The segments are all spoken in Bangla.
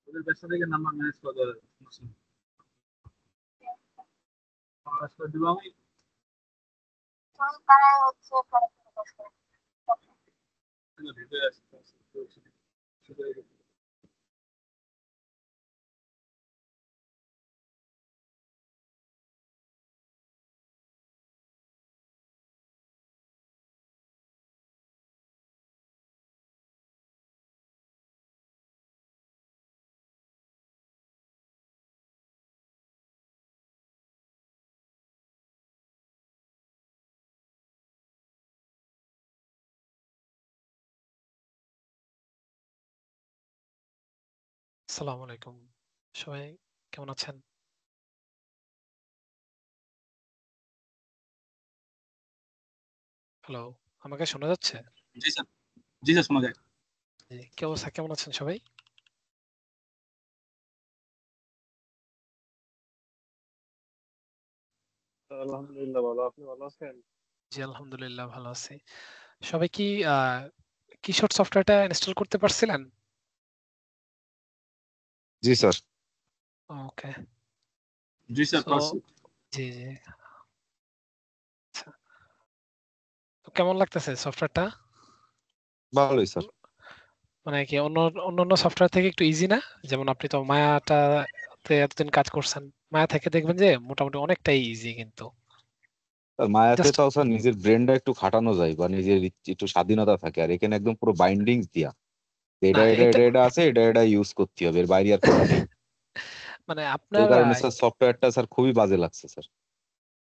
ওদের ব্যবসা থেকে নাম্বার ম্যানেজ করে দেওয়া যাবে, সমস্যা নেই। ম্যানেজ করে দিব আমি। ভিতরে আসি, শুধু আসসালামু আলাইকুম। সবাই কেমন আছেন? হ্যালো, আমাকে শোনা যাচ্ছে? জি স্যার, জি স্যার, শোনা যায়। জি, কি অবস্থা? কেমন আছেন সবাই? আলহামদুলিল্লাহ ভালো। আপনি ভালো আছেন? জি, আলহামদুলিল্লাহ ভালো আছি। সবাই কি কিশোর সফটওয়্যারটা ইনস্টল করতে পারছিলেন? জি স্যার। ওকে। জি স্যার, সো পারছি। জি, জি। আচ্ছা। তো কেমন লাগতেছে সফটওয়্যারটা? ভালোই স্যার। মানে কি অন্যান্য সফটওয়্যার থেকে একটু ইজি না? যেমন আপনি তো মায়াটাতে এতদিন কাজ করছেন। মায়া থেকে দেখবেন যে মোটামুটি অনেকটাই ইজি কিন্তু। স্যার মায়াতে জাস্ট তাও স্যার নিজের ব্রেনটা একটু খাটানো যায় বা নিজের একটু স্বাধীনতা থাকে, আর এখানে একদম পুরো বাইন্ডিংস দিয়া না এটা এটা এটা এটা এটা আছে, এটা এটা ইউজ করতে হবে, এর বাইরে আর কিছু নেই। মানে এই আপনার কারণে স্যার সফটওয়্যারটা স্যার খুবই বাজে লাগছে স্যার।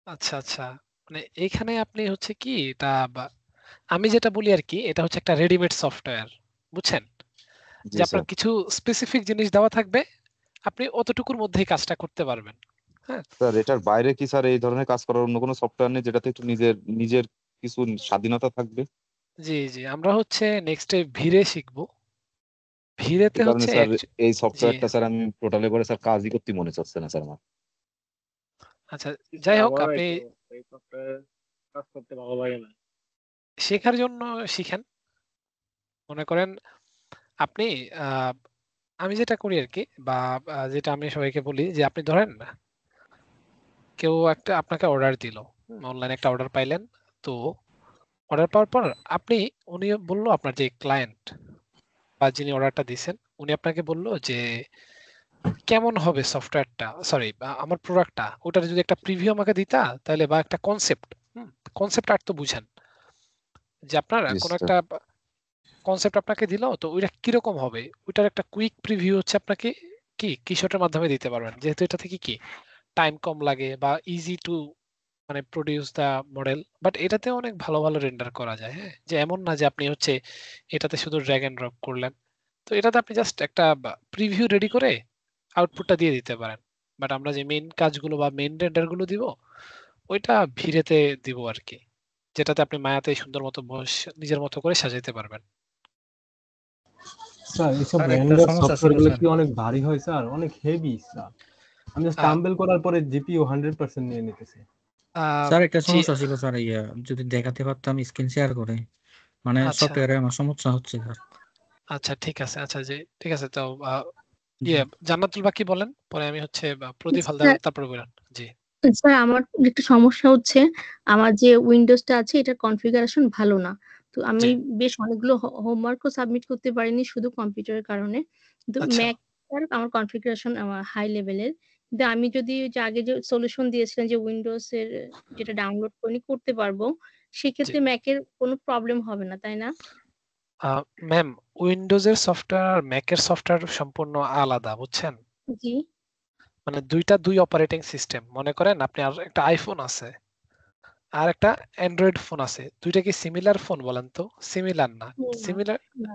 আচ্ছা, আচ্ছা। মানে এইখানে আপনি হচ্ছে কি এটা আমি যেটা বলি আরকি এটা হচ্ছে একটা রেডিমেড সফটওয়্যার। বুঝছেন? যে জি আপনার স্যার। কিছু স্পেসিফিক জিনিস দেওয়া থাকবে। আপনি অতটুকুর মধ্যেই কাজটা করতে পারবেন। হ্যাঁ? স্যার এটার বাইরে কি স্যার এই ধরনের কাজ করার অন্য কোনো সফটওয়্যার নেই যেটাতে একটু নিজের নিজের কিছু স্বাধীনতা থাকবে? জি, জি। আমরা হচ্ছে নেক্সট এ ভিরে শিখব। ভিরেতে এই কারণে হচ্ছে স্যার এই জি। সফটওয়্যারটা স্যার আমি টোটালি করে স্যার কাজই করতে মনে চাচ্ছে না স্যার আমার। আচ্ছা, জি স্যার, যাই হোক আমারও আপনি একই অবস্থা। এই সফটওয়্যার কাজ করতে ভালো লাগে না। শেখার জন্য শিখেন। মনে করেন আপনি আ আমি যেটা করি আরকি বা যেটা আমি সবাইকে বলি যে আপনি ধরেন কেউ একটা আপনাকে অর্ডার দিল। অনলাইনে একটা অর্ডার পাইলেন। তো অর্ডার পাওয়ার পর আপনি উনি বলল আপনার যে ক্লায়েন্ট বা যিনি অর্ডারটা দিছেন, উনি আপনাকে বলল যে কেমন হবে সফটওয়্যারটা সরি আমার প্রোডাক্টটা ওটার যদি একটা প্রিভিউ আমাকে দিতা তাহলে বা একটা কনসেপ্ট, কনসেপ্ট আর্ট তো বুঝেন। যে আপনার জি কোন স্যার। একটা কনসেপ্ট আপনাকে দিল তো ওইটা কিরকম হবে ওইটার একটা কুইক প্রিভিউ হচ্ছে আপনাকে কিশোরের মাধ্যমে দিতে পারবেন। যেহেতু এটা থেকে কি টাইম কম লাগে বা ইজি টু মানে প্রোডিউস দা মডেল বাট এটাতে অনেক ভালো ভালো রেন্ডার করা যায়। হ্যাঁ, যে এমন না যে আপনি হচ্ছে এটাতে শুধু ড্র্যাগ এন্ড ড্রপ করলেন। তো এটাতে আপনি জাস্ট একটা প্রিভিউ রেডি করে আউটপুটটা দিয়ে দিতে পারেন। বাট আমরা যে মেইন কাজগুলো বা মেইন রেন্ডার গুলো দিব ওইটা ভিড়েতে দিব আর কি, যেটাতে আপনি মায়াতে সুন্দর মতো নিজের মতো করে সাজাইতে পারবেন। স্যার এইসব স্যার একটা র্যান্ডার সমস্যা ছিল সফটওয়্যার গুলো স্যার। কি অনেক ভারী হয় স্যার? অনেক হেভি স্যার। আমি জাস্ট আহ, টাম্বেল করার পরে জিপিইউ 100% নিয়ে নিতেছে। আহ, স্যার একটা জি। সমস্যা ছিল স্যার, যদি দেখাতে পারতাম স্ক্রিন শেয়ার করে, মানে আচ্ছা, সফটওয়্যারে আমার সমস্যা হচ্ছে স্যার। আচ্ছা, ঠিক আছে। আচ্ছা, জি, ঠিক আছে। তো জি জান্নাতুল বাকি বলেন, পরে আমি হচ্ছে প্রদীপ হালদার স্যার তারপরে বলেন। জি। স্যার, আমার একটা সমস্যা হচ্ছে, আমার যে উইন্ডোজটা আছে এটার কনফিগারেশন ভালো না। তো আমি জি। বেশ অনেকগুলো হোমওয়ার্কও সাবমিট করতে পারিনি শুধু কম্পিউটারের কারণে। কিন্তু আচ্ছা, ম্যাক আমার কনফিগারেশন আমার হাই লেভেলের। কিন্তু আমি যদি ওই যে আগে যে সলিউশন দিয়েছিলেন যে উইন্ডোজ এর যেটা ডাউনলোড করে করতে পারবো, জি। সেক্ষেত্রে ম্যাকের কোনো প্রবলেম হবে না, তাই না? ম্যাম, উইন্ডোজের সফটওয়্যার আর ম্যাকের সফটওয়্যার সম্পূর্ণ আলাদা, বুঝছেন? জি। মানে দুই অপারেটিং সিস্টেম। মনে করেন আপনি আর একটা আইফোন আছে আর একটা অ্যান্ড্রয়েড ফোন আছে, দুইটা কি সিমিলার ফোন বলেন তো? সিমিলার না। না, সিমিলার না।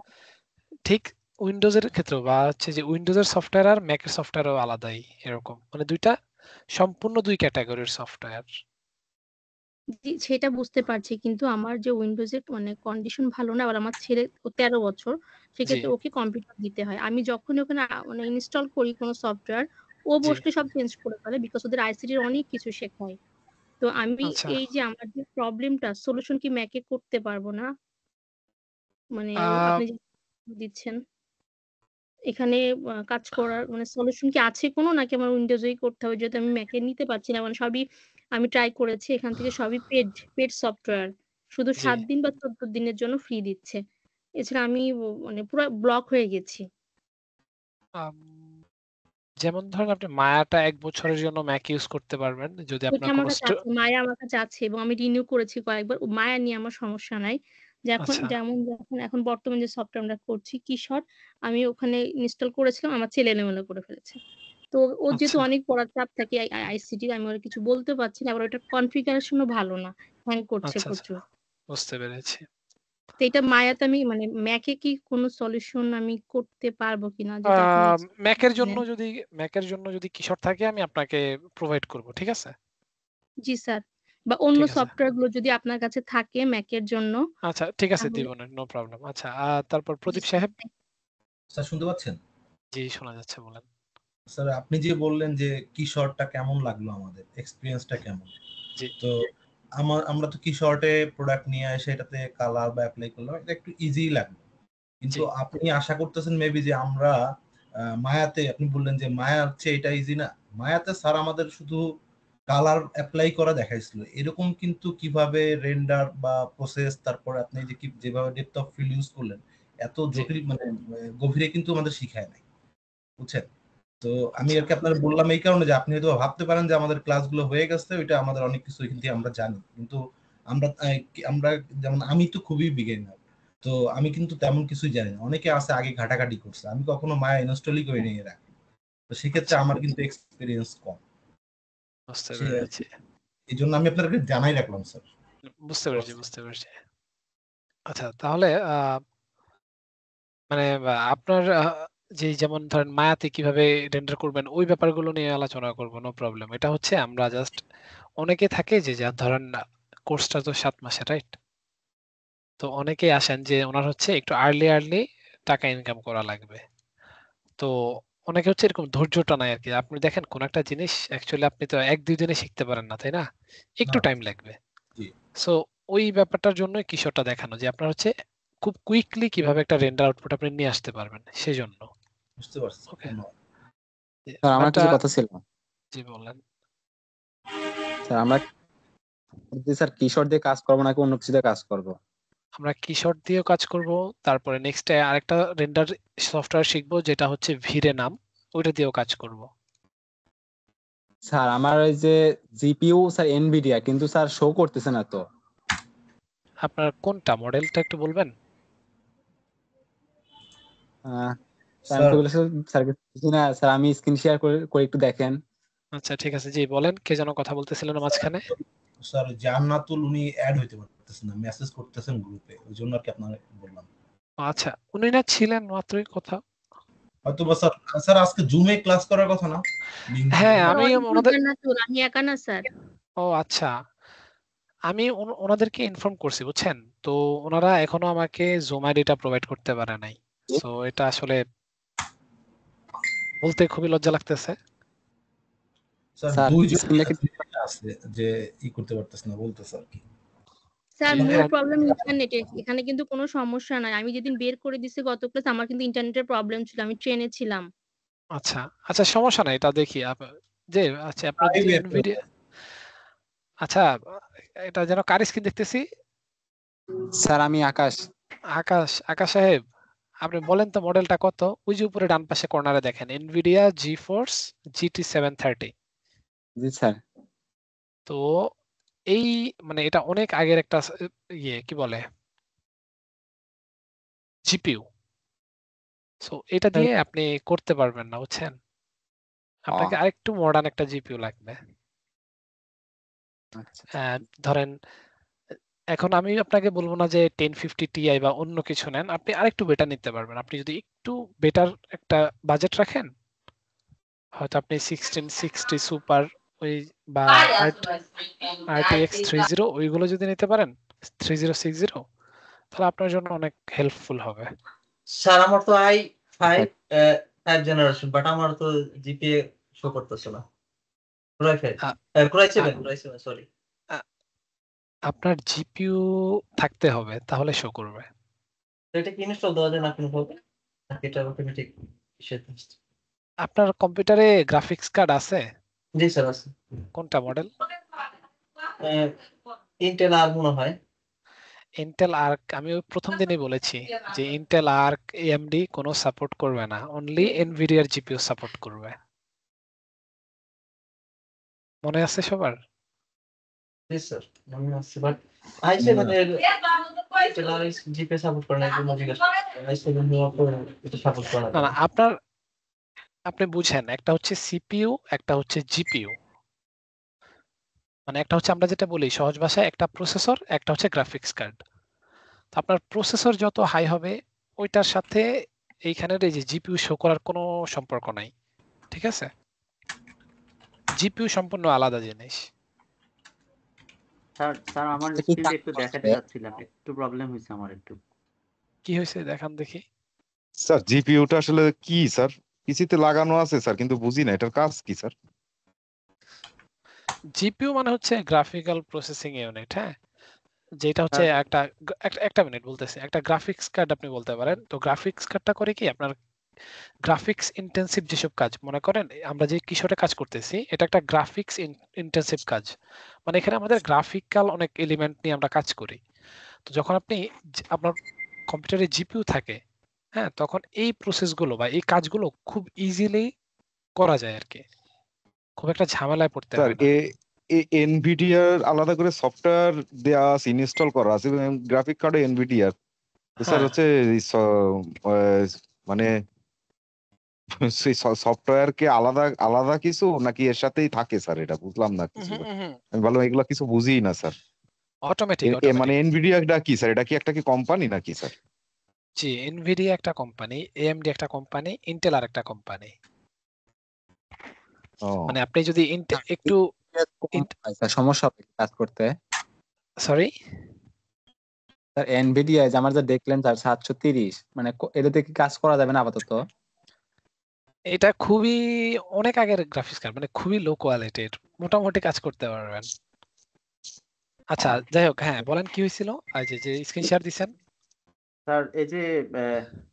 ঠিক উইন্ডোজের ক্ষেত্রেও বা হচ্ছে যে উইন্ডোজের সফটওয়্যার আর ম্যাকের সফটওয়্যারও আলাদাই এরকম, মানে দুইটা সম্পূর্ণ দুই ক্যাটাগরির সফটওয়্যার। জি, সেটা বুঝতে পারছি। কিন্তু আমার যে উইন্ডোজের মানে কন্ডিশন ভালো না। আবার আমার ছেলে 13 বছর। জি, সেক্ষেত্রে ওকে কম্পিউটার দিতে হয়। আমি যখনই ওখানে মানে ইনস্টল করি কোনো সফটওয়্যার, ও জি। বসলে সব চেঞ্জ করে ফেলে। বিকজ ওদের আইসিটির অনেক কিছু শেখায়। তো আমি আচ্ছা। এই যে আমার যে প্রবলেমটা সলিউশন কি ম্যাকে করতে পারবো না? মানে আহ আপনি যে দিচ্ছেন। এখানে কাজ করার মানে সলিউশন কি আছে কোনো, নাকি আমার উইন্ডোজেই করতে হবে? যেহেতু আমি ম্যাকে নিতে পারছি না, মানে সবই আমি ট্রাই করেছি, এখান থেকে সবই পেড সফটওয়্যার, শুধু জি 7 দিন বা 14 দিনের জন্য ফ্রি দিচ্ছে। এছাড়া আমি মানে পুরো ব্লক হয়ে গেছি। আম, যেমন ধরেন আপনি মায়াটা 1 বছরের জন্য ম্যাক ইউজ করতে পারবেন যদি ওইটা আপনার আমার কোনো কাছে আছে, মায়া আমার কাছে আছে এবং আমি রিনিউ করেছি কয়েকবার। মায়া নিয়ে আমার সমস্যা নাই। আচ্ছা যখন এখন বর্তমানে যে সফটওয়্যার আমরা করছি কিশোর, আমি ওখানে ইনস্টল করেছিলাম, আমার ছেলে এলোমেলো করে ফেলেছে। তো ওর যেহেতু আচ্ছা অনেক পড়ার চাপ থাকে আইসিটি, আমি ওর কিছু বলতে পারছি না, আবার ওটার কনফিগারেশনও ভালো না, হ্যাং করছে আচ্ছা আচ্ছা প্রচুর। বুঝতে পেরেছি। তো এটা মায়াতে আমি মানে ম্যাকে কি কোনো সলিউশন আমি করতে পারবো কিনা, যেটা আপনি ম্যাকের জন্য জানেন? যদি কিশোর থাকে আমি আপনাকে প্রোভাইড করব, ঠিক আছে? জি স্যার, বা অন্য ঠিক আছে সফটওয়্যার গুলো যদি আপনার কাছে থাকে ম্যাকের জন্য আচ্ছা ঠিক আছে, তাহলে। দিব না, নো প্রবলেম। আচ্ছা তারপর জি প্রদীপ স্যার। সাহেব। স্যার শুনতে পাচ্ছেন? জি শোনা যাচ্ছে, বলেন। স্যার আপনি যে বললেন যে কিশোরটা কেমন লাগলো, আমাদের এক্সপিরিয়েন্সটা কেমন? জি তো আমরা তো কিশোরটে প্রোডাক্ট নিয়ে এসে এটাতে কালার বা অ্যাপ্লাই করলাম, এটা একটু ইজি লাগলো। জি কিন্তু আপনি আশা করতেছেন মেবি যে আমরা মায়াতে, আপনি বললেন যে মায়া হচ্ছে এটা ইজি না। মায়াতে স্যার আমাদের শুধু কালার অ্যাপ্লাই করা দেখাইছিল, এরকম কিন্তু কিভাবে রেন্ডার বা প্রসেস, তারপরে আপনি যে যেভাবে ডেপথ অফ ফিল্ড ইউজ করলেন, এত জি জটিল মানে গভীরে কিন্তু আমাদের শিখায় নাই, বুঝছেন? তো আমি আচ্ছা আর কি আপনার বললাম এই কারণে যে আপনি হয়তো ভাবতে পারেন যে আমাদের ক্লাসগুলো হয়ে গেছে, ওইটা আমাদের অনেক কিছু এখান থেকে আমরা জানি, কিন্তু আমরা আমরা যেমন আমি তো খুবই বিগিনার, তো আমি কিন্তু তেমন কিছুই জানি না। অনেকে আছে আগে ঘাটাঘাটি করছে, আমি কখনো মায়া ইনস্টলই করে নিয়ে রাখি, তো সেক্ষেত্রে আচ্ছা আমার কিন্তু এক্সপিরিয়েন্স কম। বুঝতে সে পেরেছি এই জন্য আমি আপনাকে জানাই রাখলাম স্যার। বুঝতে পেরেছি। আচ্ছা তাহলে মানে আপনার যে যেমন ধরেন মায়াতে কিভাবে রেন্ডার করবেন ওই ব্যাপারগুলো নিয়ে আলোচনা করব, নো প্রবলেম। এটা হচ্ছে আমরা জাস্ট অনেকে থাকে যে যা ধরেন কোর্সটা তো 7 মাসে, রাইট? তো অনেকেই আসেন যে ওনার হচ্ছে একটু আর্লি টাকা ইনকাম করা লাগবে। তো অনেকে হচ্ছে এরকম ধৈর্যটা নাই আরকি। আপনি দেখেন কোন একটা জিনিস অ্যাকচুয়ালি আপনি তো ১-২ দিনে শিখতে পারেন না, তাই না? না একটু টাইম লাগবে। জি, সো ওই ব্যাপারটার জন্যই কিশোরটা দেখানো যে আপনার হচ্ছে খুব কুইকলি কিভাবে একটা রেন্ডার আউটপুট আপনি নিয়ে আসতে পারবেন সেজন্য। বুঝতে পারছি স্যার, ওকে। ধন্যবাদ। স্যার আমার আরেকটা কিছু কথা ছিল। জি বললেন। স্যার আমরা স্যার কিশোর দিয়ে কাজ করবো নাকি অন্য কিছু দিয়ে কাজ করবো? আমরা কিশোর দিয়েও কাজ করব, তারপরে নেক্সট আরেকটা রেন্ডার সফটওয়্যার শিখবো যেটা হচ্ছে ভিরে নাম, ওইটা দিয়েও কাজ করব। স্যার আমার ওই যে জিপিইউ স্যার এনভিডিয়া, কিন্তু স্যার শো করতেছে না তো। আপনার কোনটা মডেলটা একটু বলবেন? স্যার আমি স্যার তো বলেছি স্যারকে বুঝি না স্যার, আমি স্ক্রিন শেয়ার করে করে একটু দেখেন। আচ্ছা ঠিক আছে, জি বলেন, কে যেন কথা বলতেছিলেন মাঝখানে? স্যার জান্নাতুল উনি অ্যাড হইতে পারতেছেন না, মেসেজ করতেছেন গ্রুপে, ওই জন্য আর কি আপনাকে বললাম। আচ্ছা উনি না ছিলেন মাত্রই কথা। হয়তো বা স্যার, স্যার আজকে জুমে ক্লাস করার কথা না, লিংক দিতে হ্যাঁ পারেন। স্যার আমি অনেকগুলো ওনাদের, জান্নাতুল, আমি একা না স্যার। ও আচ্ছা, আমি ওনাদেরকে ইনফর্ম করছি বুঝছেন। তো ওনারা এখনো আমাকে জুম আইডিটা প্রোভাইড করতে পারে নাই। সো এটা আসলে বলতে খুবই লজ্জা লাগতেছে। স্যার স্যার দুইজন স্ক্রিনটা কি আছে যে করতে পারতেছে না বলতেছে আর কি। স্যার জি মানে মূল প্রবলেম ইন্টারনেটে, এখানে কিন্তু কোনো সমস্যা নাই। আমি যেদিন বের করে দিছি গত ক্লাস, আমার কিন্তু ইন্টারনেটের প্রবলেম ছিল, আমি ট্রেনে ছিলাম। আচ্ছা আচ্ছা সমস্যা নাই, এটা দেখি যে আচ্ছা আপনার তাই যদি বের করে এনভিডিয়া, আচ্ছা এটা যেন কার স্ক্রিন দেখতেছি? স্যার আমি আকাশ। আকাশ সাহেব, আপনি বলেন তো মডেলটা কত? ওই যে উপরে ডান পাশে কর্নারে দেখেন এনভিডিয়া জিফোর্স GT 730। জি স্যার। তো এই মানে এটা অনেক আগের একটা ইয়ে কি বলে জিপিইউ। সো এটা দিয়ে আপনি করতে পারবেন না বুঝছেন, আপনাকে আরেকটু মডার্ন একটা জিপিইউ লাগবে। আচ্ছা ধরেন এখন আমি আপনাকে বলবো না যে 1050 Ti বা অন্য কিছু নেন, আপনি আরেকটু বেটার নিতে পারবেন। আপনি যদি একটু বেটার একটা বাজেট রাখেন, হয়তো আপনি 1660 সুপার ওই বা RTX 30 ওইগুলো যদি নিতে পারেন 3060, তাহলে আপনার জন্য অনেক হেল্পফুল হবে। স্যার আমার তো i5 5 জেনারেশন, বাট আমার তো জিপিএ শো করতেছে না। আ- Core i7 আ- Core i7 সরি। আ- আপনার জিপিইউ থাকতে হবে তাহলে শো করবে। এটা কি ইনস্টল দেওয়া যায় না কোনোভাবে, নাকি এটা অটোমেটিক? সেটা আপনার কম্পিউটারে গ্রাফিক্স কার্ড আছে? জি স্যার আছে। কোনটা মডেল? ইন্টেল আর মনে হয়। Intel Arc. আমি ওই প্রথম দিনই বলেছি যে ইন্টেল আর্ক এএমডি কোনো সাপোর্ট করবে না, অনলি এনভিডিআর জিপিইউ সাপোর্ট করবে। মনে আছে সবার? জি স্যার মনে আছে, বাট i7 এর ইন্টেল আর জিপি সাপোর্ট করে না, এই জন্য জিজ্ঞাসা i7 এটা সাপোর্ট করে না না। না, আপনি বুঝেন, একটা হচ্ছে সিপিইউ, একটা হচ্ছে জিপিইউ। মানে একটা হচ্ছে আমরা যেটা বলি সহজ ভাষায়, একটা প্রসেসর, একটা হচ্ছে গ্রাফিক্স কার্ড। তো আপনার প্রসেসর যত হাই হবে ওইটার সাথে এইখানের এই যে জিপিইউ শো করার কোনো সম্পর্ক নাই, ঠিক আছে? জিপিইউ সম্পূর্ণ আলাদা জিনিস। স্যার আমার এটা কি স্ক্রিনটা কাজ একটু দেখাতে করছে? চাচ্ছিলাম, একটু প্রবলেম হয়েছে আমার একটু। কি হয়েছে দেখান দেখি। স্যার জিপিইউটা আসলে কি স্যার? পিসিতে লাগানো আছে স্যার, কিন্তু বুঝি না এটার কাজ কি স্যার। জিপিইউ মানে হচ্ছে গ্রাফিক্যাল প্রসেসিং ইউনিট, হ্যাঁ, যেটা হচ্ছে স্যার একটা মিনিট বলতেছি, একটা গ্রাফিক্স কার্ড আপনি বলতে পারেন। তো গ্রাফিক্স কার্ডটা করে কি, আপনার গ্রাফিক্স ইন্টেন্সিভ যেসব কাজ, মনে করেন আমরা যে কিশোরে কাজ করতেছি, এটা একটা গ্রাফিক্স ইন্টেন্সিভ কাজ। মানে এখানে আমাদের গ্রাফিক্যাল অনেক এলিমেন্ট নিয়ে আমরা কাজ করি। তো যখন আপনি আপনার কম্পিউটারে জিপিইউ থাকে, হ্যাঁ, তখন এই প্রসেসগুলো বা এই কাজগুলো খুব ইজিলি করা যায় আর কি, খুব একটা ঝামেলায় পড়তে স্যার হয় না। এনভিডিআর আলাদা করে সফটওয়্যার দেওয়া আছে, ইনস্টল করা আছে গ্রাফিক কার্ডে এনভিডিআর। তো স্যার হ্যাঁ, হচ্ছে মানে সেই সফটওয়্যার কে আলাদা আলাদা কিছু নাকি এর সাথেই থাকে স্যার? এটা বুঝলাম না কিছু। আমি বললাম এগুলা কিছু বুঝি না স্যার। অটোমেটিক মানে এনভিডিআটা কি স্যার? এটা কি একটা কোম্পানি নাকি স্যার? জি, এনভিডিয়া একটা কোম্পানি, এএমডি একটা কোম্পানি, ইন্টেল আর একটা কোম্পানি। ও মানে আপনি যদি একটু স্যার সমস্যা হবে কি কাজ করতে? সরি, স্যার এনভিডিয়া যে আমার যা দেখলেন স্যার 730, মানে এটাতে কি কাজ করা যাবে না আপাতত? এটা খুবই অনেক আগের গ্রাফিক্স কার্ড, মানে খুবই লো কোয়ালিটির, মোটামুটি কাজ করতে পারবেন। আচ্ছা যাই হোক, হ্যাঁ বলেন কি হয়েছিল, আজ যে স্ক্রিন শেয়ার দিছেন। স্যার এই যে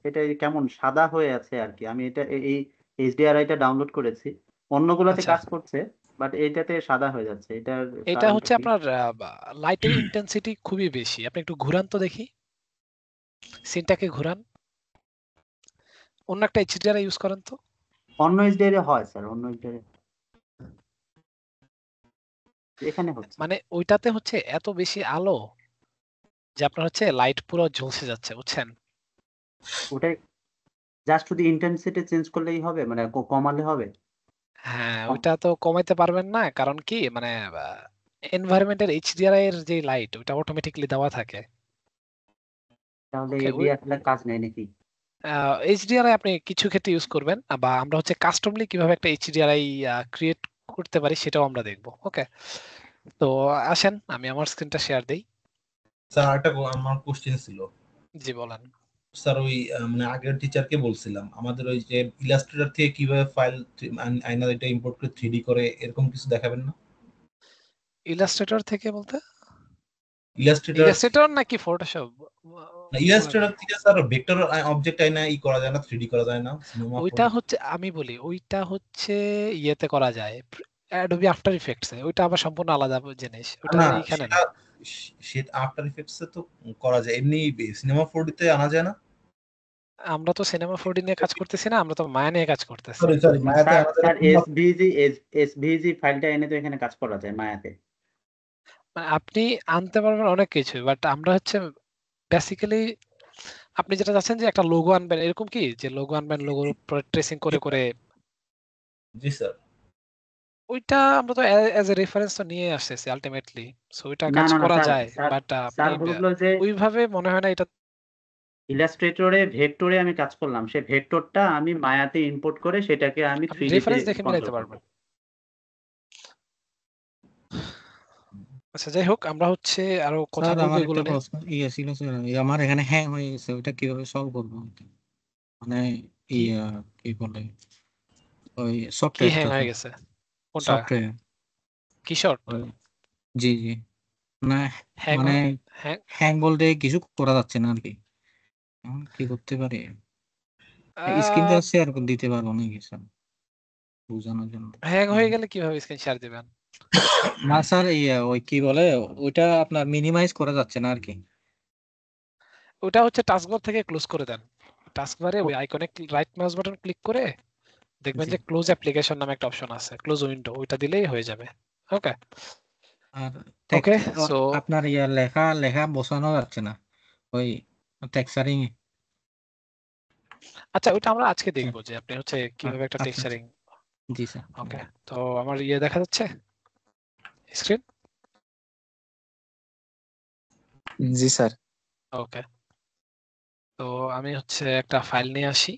এটা কেমন সাদা হয়ে আছে আর কি, আমি এটা এই এইচডিআরআইটা ডাউনলোড করেছি, অন্যগুলোতে আচ্ছা, কাজ করছে, বাট এইটাতে সাদা হয়ে যাচ্ছে, এটার এটা কারণটা হচ্ছে কি? আপনার লাইটের ইন্টেন্সিটি খুবই বেশি। আপনি একটু ঘুরান তো দেখি, সিনটাকে ঘুরান, অন্য একটা এইচডিআর ইউজ করেন তো। অন্য এইচডিআরআই হয় স্যার, অন্য এইচডিআরআই এখানে হচ্ছে। মানে ওইটাতে হচ্ছে এত বেশি আলো যে আপনার হচ্ছে লাইট পুরো ঝলসে যাচ্ছে, বুঝছেন? ওটাই জাস্ট শুধু ইন্টেন্সিটি চেঞ্জ করলেই হবে, মানে কমালে হবে? হ্যাঁ, ওইটা তো কমাইতে পারবেন না, কারণ কি মানে এনভায়রনমেন্টের এইচডিআরআই এর যে লাইট ওইটা অটোমেটিক্যালি দেওয়া থাকে। তাহলে ওকে, এডিআর কাজ নেই নাকি? এইচডিআরআই আপনি কিছু ক্ষেত্রে ইউজ করবেন, বা আমরা হচ্ছে কাস্টমলি কিভাবে একটা এইচডিআরআই ক্রিয়েট করতে পারি সেটাও আমরা দেখবো। ওকে, তো আসেন আমি আমার স্ক্রিনটা শেয়ার দেই। স্যার একটা আমার কোশ্চেন ছিল। জি বলেন। স্যার ওই মানে আগের টিচারকে বলছিলাম আমাদের ওই যে ইলাস্ট্রেটর থেকে কিভাবে ফাইল আয়না এটা ইম্পোর্ট করে 3D করে এরকম কিছু দেখাবেন না? ইলাস্ট্রেটর থেকে বলতে ইলাস্ট্রেটর ইলাস্ট্রেটর নাকি ফটোশপ? ইলাস্ট্রেটর থেকে স্যার ভেক্টর অবজেক্ট আয়না করা যায় না, 3D করা যায় না সিনেমা? ওইটা হচ্ছে, আমি বলি ওইটা হচ্ছে ইয়েতে করা যায়, অ্যাডোবি আফটার ইফেক্টস এ। ওইটা আবার সম্পূর্ণ আলাদা জিনিস, ওটা না এইখানে সেটা না। সেটা আফটার ইফেক্টস এ তো করা যায়, এমনি সিনেমা 4D তে আনা যায় না? আমরা তো সিনেমা 4D নিয়ে কাজ করতেছি না, আমরা তো মায়া নিয়ে কাজ করতেছি। সরি সরি মায়াতে স্যার আমাদের স্যার এসভিজি ফাইলটা এনে তো এখানে কাজ করা যায় মায়াতে। মানে আপনি আনতে পারবেন অনেক কিছু, বাট আমরা হচ্ছে বেসিক্যালি আপনি যেটা চাচ্ছেন যে একটা লোগো আনবেন, এরকম কি যে লোগো আনবেন, লোগোর উপর ট্রেসিং করে করে, জি স্যার। ওইটা আমরা তো অ্যাজ এ রেফারেন্স তো নিয়ে আসতেছি আলটিমেটলি, সো ওইটা না কাজ না না করা স্যার, যায়, স্যার বাট আপনি স্যার হলো যে ওইভাবে মনে হয় না এটা। ইলাস্ট্রেটরে ভেক্টরে আমি কাজ করলাম, সেই ভেক্টরটা আমি মায়াতে ইম্পোর্ট করে সেটাকে আমি আপনি 3D তে রেফারেন্স দেখে কন্ট্রোল মিলাইতে করব। পারবেন। আচ্ছা যাই হোক, আমরা হচ্ছে আরো কথা স্যার বলবো আমার এগুলো একটা নিয়ে। প্রশ্ন ছিল স্যার, আমার এখানে হ্যাং হয়ে গেছে, ওটা কিভাবে সলভ করবো? মানে কি ইয়া কি বলে ওই কি হ্যাং সফটওয়্যারটা হয়ে স্যার, গেছে? কোনটা? সফটওয়্যার কি শর্ট? জি জি, না হ্যাং মানে হ্যাং হ্যাং বলতে কিছু করা যাচ্ছে না আর কি, এখন কি করতে পারি? স্ক্রিনটা শেয়ার করে দিতে পারবো নাকি স্যার বোঝানোর জন্য? হ্যাং হয়ে গেলে কিভাবে স্ক্রিন শেয়ার দিবেন? না স্যার ওই কি বলে ওইটা আপনার মিনিমাইজ করা যাচ্ছে না আর কি। ওটা হচ্ছে টাস্কবার থেকে ক্লোজ করে দেন। টাস্কবারে ওই আইকনে রাইট মাউস বাটন ক্লিক করে দেখবেন জি। যে ক্লোজ অ্যাপ্লিকেশন নামে একটা অপশন আছে, ক্লোজ উইন্ডো, ওইটা দিলেই হয়ে যাবে। ওকে আর ওকে সো আপনার লেখা লেখা বসানো যাচ্ছে না ওই টেক্সচারিং। আচ্ছা ওইটা আমরা আজকে দেখবো যে আপনি হচ্ছে কিভাবে একটা আচ্ছা টেক্সচারিং। জি স্যার। ওকে তো আমার দেখা যাচ্ছে স্ক্রিন? জি স্যার। ওকে তো আমি হচ্ছে একটা ফাইল নিয়ে আসি।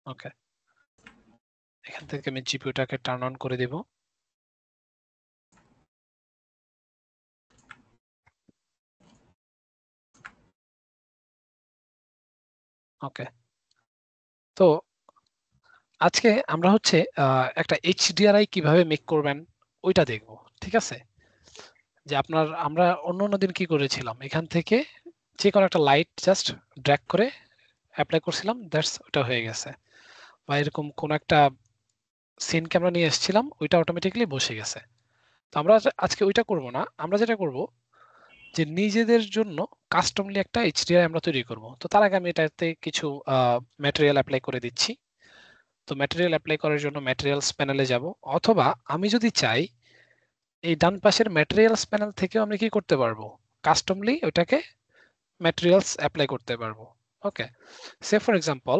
ওকে এখান থেকে আমি জিপিইউটাকে টার্ন অন করে দেব। ওকে তো আজকে আমরা হচ্ছে একটা এইচডিআরআই কিভাবে মেক করবেন ওইটা দেখব, ঠিক আছে? যে আমরা অন্য দিন কি করেছিলাম, এখান থেকে যে কোনো একটা লাইট জাস্ট ড্র্যাগ করে অ্যাপ্লাই করছিলাম, দ্যাটস ওটা হয়ে গেছে। বা এরকম কোন একটা সিনকে আমরা নিয়ে এসেছিলাম, ওইটা অটোমেটিক্যালি বসে গেছে। তো আমরা আজকে ওইটা করব না, আমরা যেটা করব যে নিজেদের জন্য কাস্টমলি একটা এইচডিআরআই আমরা তৈরি করব। তো তার আগে আমি এটাতে কিছু ম্যাটেরিয়াল অ্যাপ্লাই করে দিচ্ছি। তো ম্যাটেরিয়াল অ্যাপ্লাই করার জন্য ম্যাটেরিয়ালস প্যানেলে যাব, অথবা আমি যদি চাই এই ডান পাশের ম্যাটেরিয়ালস প্যানেল থেকেও আমি কি করতে পারবো, কাস্টমলি ওইটাকে ম্যাটেরিয়ালস অ্যাপ্লাই করতে পারবো। ওকে সে ফর এক্সাম্পল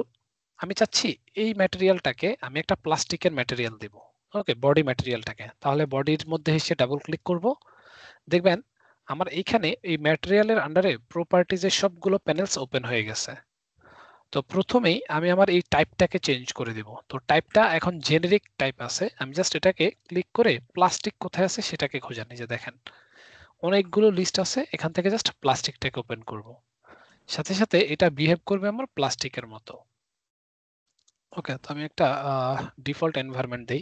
আমি চাচ্ছি এই ম্যাটেরিয়ালটাকে আমি একটা প্লাস্টিকের ম্যাটেরিয়াল দেব। ওকে বডি ম্যাটেরিয়ালটাকে, তাহলে বডির মধ্যে এসে ডাবল ক্লিক করব, দেখবেন আমার এইখানে এই ম্যাটেরিয়ালের আন্ডারে প্রপার্টিজের সবগুলো প্যানেলস ওপেন হয়ে গেছে। তো প্রথমেই আমি আমার এই টাইপটাকে চেঞ্জ করে দিব। তো টাইপটা এখন জেনেরিক টাইপ আছে, আমি জাস্ট এটাকে ক্লিক করে প্লাস্টিক কোথায় আছে সেটাকে খোঁজা, নিজে দেখেন অনেকগুলো লিস্ট আছে, এখান থেকে জাস্ট প্লাস্টিকটাকে ওপেন করব, সাথে সাথে এটা বিহেভ করবে আমার প্লাস্টিকের মতো। ওকে তো আমি একটা ডিফল্ট এনভায়রনমেন্ট দেই।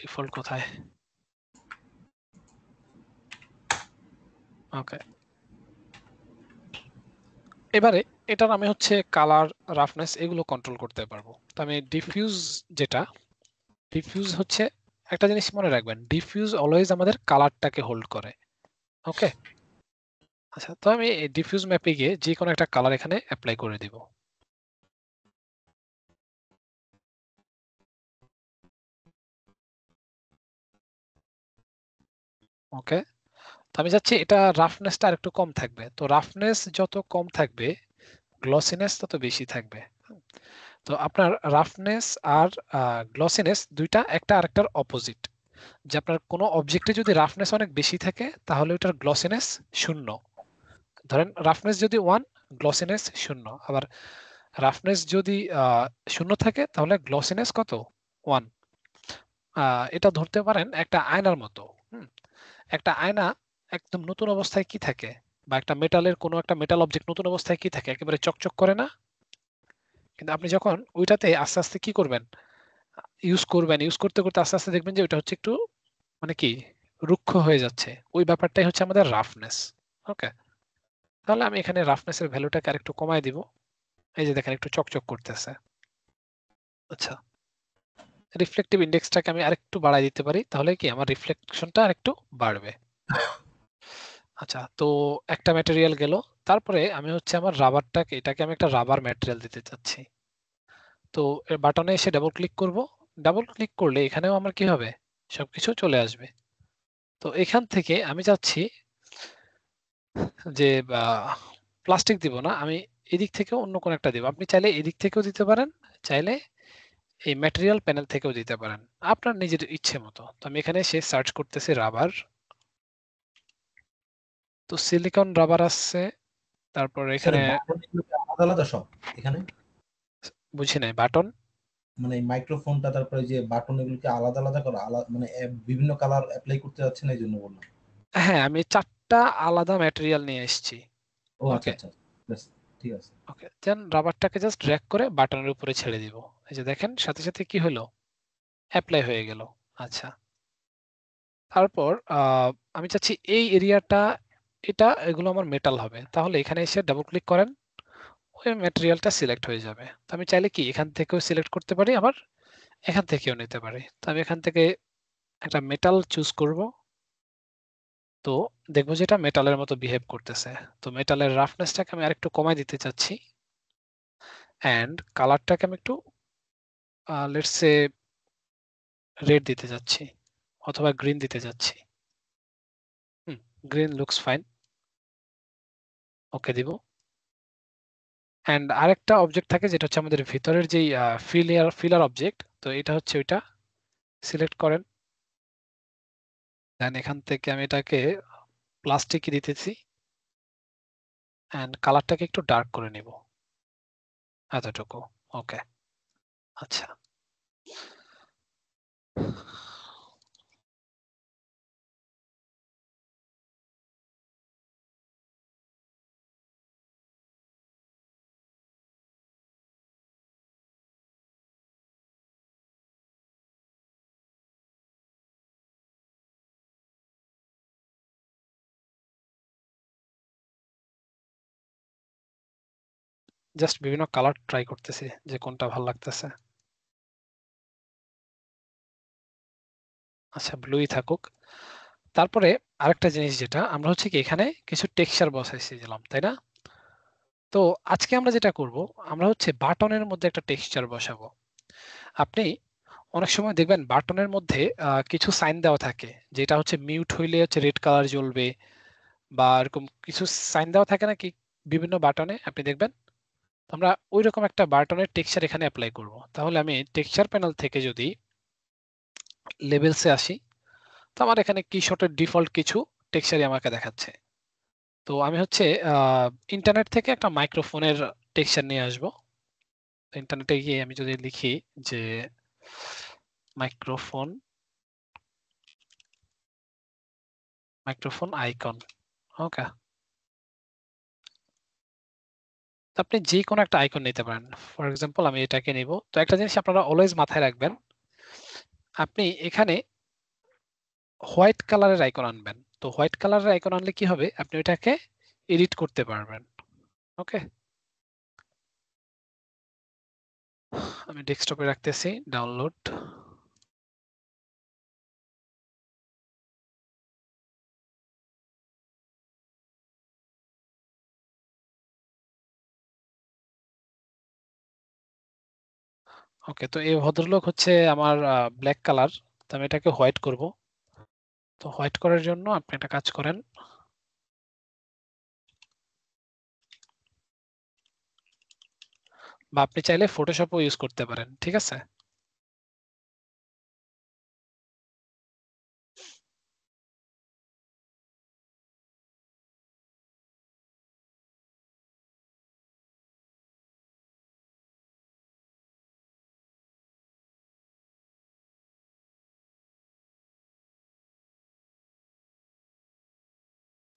ডিফল্ট কোথায়? ওকে এবারে এটার আমি হচ্ছে কালার, রাফনেস এগুলো কন্ট্রোল করতে পারবো। তো আমি ডিফিউজ ডিফিউজ হচ্ছে একটা জিনিস মনে রাখবেন, ডিফিউজ অলওয়েজ আমাদের কালারটাকে হোল্ড করে। ওকে আচ্ছা তো আমি ডিফিউজ ম্যাপে গিয়ে যে কোনো একটা কালার এখানে অ্যাপ্লাই করে দিব। ওকে তো আমি যাচ্ছি এটা রাফনেসটা আরেকটু কম থাকবে। তো রাফনেস যত কম থাকবে গ্লসিনেস তত বেশি থাকবে। তো আপনার রাফনেস আর গ্লসিনেস দুইটা একটা আরেকটার অপোজিট। যে আপনার কোনো অবজেক্টে যদি রাফনেস অনেক বেশি থাকে তাহলে ওটার গ্লসিনেস 0। ধরেন রাফনেস যদি 1, গ্লসিনেস 0। আবার রাফনেস যদি 0 থাকে তাহলে গ্লসিনেস কত? 1। এটা ধরতে পারেন একটা আয়নার মতো। একটা আয়না একদম নতুন অবস্থায় কি থাকে, বা একটা মেটালের কোনো একটা মেটাল অবজেক্ট নতুন অবস্থায় কি থাকে, একেবারে চকচক করে না? কিন্তু আপনি যখন ওইটাতে আস্তে আস্তে কি করবেন, ইউজ করতে করতে আস্তে আস্তে দেখবেন যে ওটা হচ্ছে একটু মানে কি রুক্ষ হয়ে যাচ্ছে, ওই ব্যাপারটাই হচ্ছে আমাদের রাফনেস। ওকে তাহলে আমি এখানে রাফনেসের ভ্যালুটাকে আরেকটু কমায় দিব, এই যে দেখেন একটু চকচক করতেছে। আচ্ছা রিফ্লেকটিভ ইন্ডেক্সটাকে আমি আরেকটু বাড়াই দিতে পারি, তাহলে কি আমার রিফ্লেকশনটা আরেকটু বাড়বে। আচ্ছা তো একটা ম্যাটেরিয়াল গেল, তারপরে আমি হচ্ছে আমার রাবারটাকে, এটাকে আমি একটা রাবার ম্যাটেরিয়াল দিতে চাচ্ছি। তো বাটনে এসে ডাবল ক্লিক করব, ডাবল ক্লিক করলে এখানেও আমার কি হবে, সবকিছু চলে আসবে। তো এখান থেকে আমি চাচ্ছি যে প্লাস্টিক দিব না, আমি এদিক থেকে অন্য কোন একটা দিব। আপনি চাইলে এদিক থেকেও দিতে পারেন, চাইলে এই ম্যাটেরিয়াল প্যানেল থেকেও দিতে পারেন, আপনার নিজের ইচ্ছে মতো। তো আমি এখানে সে সার্চ করতেছি রাবার, তো সিলিকন রাবার আছে, তারপর এখানে আলাদা আলাদা সব এখানে বুঝি নাই বাটন মানে মাইক্রোফোনটা তারপরে যে বাটন এগুলোকে আলাদা আলাদা করা মানে বিভিন্ন কালার অ্যাপ্লাই করতে যাচ্ছেন এই জন্য বললাম। হ্যাঁ, আমি 4টা আলাদা ম্যাটেরিয়াল নিয়ে এসেছি। ও আচ্ছা ওকে আচ্ছা, বেশ, ঠিক আছে। ওকে, দেন রাবারটাকে জাস্ট ড্র্যাগ করে বাটনের উপরে ছেড়ে দিব। এই যে দেখেন সাথে সাথে কি হলো, অ্যাপ্লাই হয়ে গেল। আচ্ছা, তারপর আমি চাচ্ছি এই এরিয়াটা, এগুলো আমার মেটাল হবে। তাহলে এখানে এসে ডাবল ক্লিক করেন, ওই ম্যাটেরিয়ালটা সিলেক্ট হয়ে যাবে। তো আমি চাইলে কি এখান থেকেও সিলেক্ট করতে পারি, আবার এখান থেকেও নিতে পারি। তো আমি এখান থেকে একটা মেটাল চুজ করব। তো দেখবো যে এটা মেটালের মতো বিহেভ করতেছে। তো মেটালের রাফনেসটাকে আমি আরেকটু কমাই দিতে চাচ্ছি, অ্যান্ড কালারটাকে আমি একটু লেটস সে রেড দিতে যাচ্ছি অথবা গ্রিন দিতে যাচ্ছি। গ্রিন লুকস ফাইন, ওকে দিব। অ্যান্ড আরেকটা অবজেক্ট থাকে যেটা হচ্ছে আমাদের ভিতরের যেই ফিলার অবজেক্ট, তো এটা হচ্ছে ওইটা সিলেক্ট করেন। দেন এখান থেকে আমি এটাকে প্লাস্টিক দিতেছি, অ্যান্ড কালারটাকে একটু ডার্ক করে নিব, এতটুকু। ওকে, আচ্ছা। জাস্ট বিভিন্ন কালার ট্রাই করতেছি যে কোনটা ভালো লাগতেছে। আচ্ছা, ব্লুই থাকুক। তারপরে আরেকটা জিনিস যেটা আমরা হচ্ছে কি এখানে কিছু টেক্সচার বসাইছি দিলাম, তাই না? তো আজকে আমরা যেটা করব, আমরা হচ্ছে বাটনের মধ্যে একটা টেক্সচার বসাবো। আপনি অনেক সময় দেখবেন বাটনের মধ্যে কিছু সাইন দেওয়া থাকে, যেটা হচ্ছে মিউট হইলে হচ্ছে রেড কালার জ্বলবে, বা এরকম কিছু সাইন দেওয়া থাকে নাকি বিভিন্ন বাটনে আপনি দেখবেন। আমরা ওই রকম একটা বাটনের টেক্সচার এখানে অ্যাপ্লাই করব। তাহলে আমি টেক্সচার প্যানেল থেকে যদি লেভেলসে আসি, তো আমার এখানে কিশটের ডিফল্ট কিছু টেক্সচারই আমাকে দেখাচ্ছে। তো আমি হচ্ছে ইন্টারনেট থেকে একটা মাইক্রোফোনের টেক্সচার নিয়ে আসব। ইন্টারনেটে গিয়ে আমি যদি লিখি যে মাইক্রোফোন আইকন, ওকে, আপনি যে কোনো একটা আইকন নিতে পারেন। ফর এক্সাম্পল আমি এটাকে নিব। তো একটা জিনিস আপনারা অলওয়েজ মাথায় রাখবেন, আপনি এখানে হোয়াইট কালারের আইকন আনবেন। তো হোয়াইট কালারের আইকন আনলে কি হবে, আপনি ওটাকে এডিট করতে পারবেন। ওকে, আমি ডেস্কটপে রাখতেছি, ডাউনলোড। ওকে, তো এই ভদ্রলোক হচ্ছে আমার ব্ল্যাক কালার, তো আমি এটাকে হোয়াইট করব। তো হোয়াইট করার জন্য আপনি একটা কাজ করেন, বা আপনি চাইলে ফটোশপও ইউজ করতে পারেন, ঠিক আছে?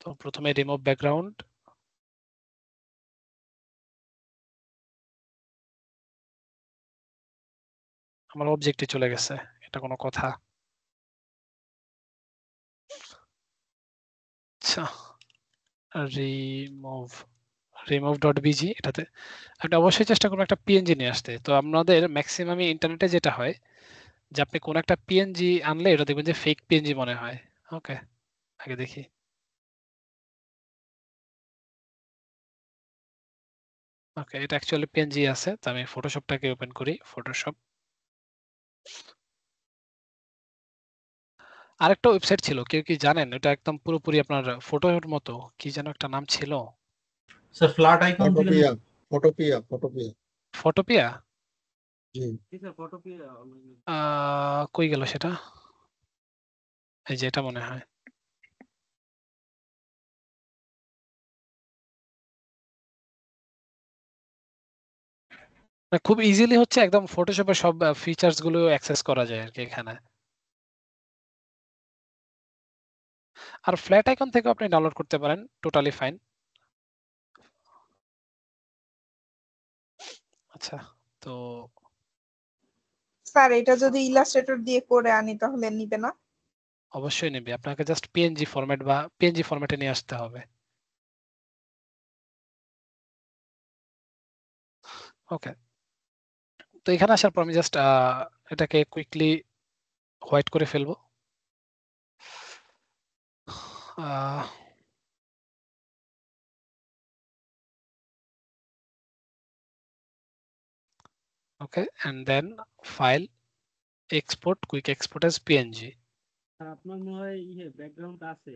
তো প্রথমে রিমুভ ব্যাকগ্রাউন্ড, আমার অবজেক্টে চলে গেছে, এটা কোনো কথা? আচ্ছা, remove.bg, এটাতে আপনি অবশ্যই চেষ্টা করবেন একটা পিএনজি নিয়ে আসতে। তো আপনাদের ম্যাক্সিমাম ইন্টারনেটে যেটা হয় যে আপনি কোন একটা পিএনজি আনলে এটা দেখবেন যে ফেক পিএনজি মনে হয়। ওকে, আগে দেখি। ওকে, এটা অ্যাকচুয়ালি পিএনজি আছে। তো আমি ফটোশপটাকে ওপেন করি, ফটোশপ। আরেকটা ওয়েবসাইট ছিল, কেউ কি জানেন? এটা একদম পুরোপুরি আপনার ফটোর মতো, কি যেন একটা নাম ছিল। স্যার ফ্ল্যাট আইকন থেকে ফটোপিয়া ফটোপিয়া? জি। কই গেল সেটা? এই যে এটা মনে হয়। খুব ইজিলি হচ্ছে একদম ফটোশপের সব ফিচার্স গুলো অ্যাক্সেস করা যায় আর কি এখানে। আর ফ্ল্যাট আইকন থেকে আপনি ডাউনলোড করতে পারেন, টোটালি ফাইন। আচ্ছা, তো স্যার এটা যদি ইলাস্ট্রেটর দিয়ে করে আনি তাহলে নিবে না? অবশ্যই নেবে, আপনাকে জাস্ট পিএনজি ফরম্যাট বা পিএনজি ফরম্যাটে নিয়ে আসতে হবে। ওকে, তো এখানে আসার পর আমি জাস্ট এটাকে কুইকলি হোয়াইট করে ফেলবো। Okay, and then file, export, quick export as PNG. আর আপনার মনে হয় ব্যাকগ্রাউন্ড আছে,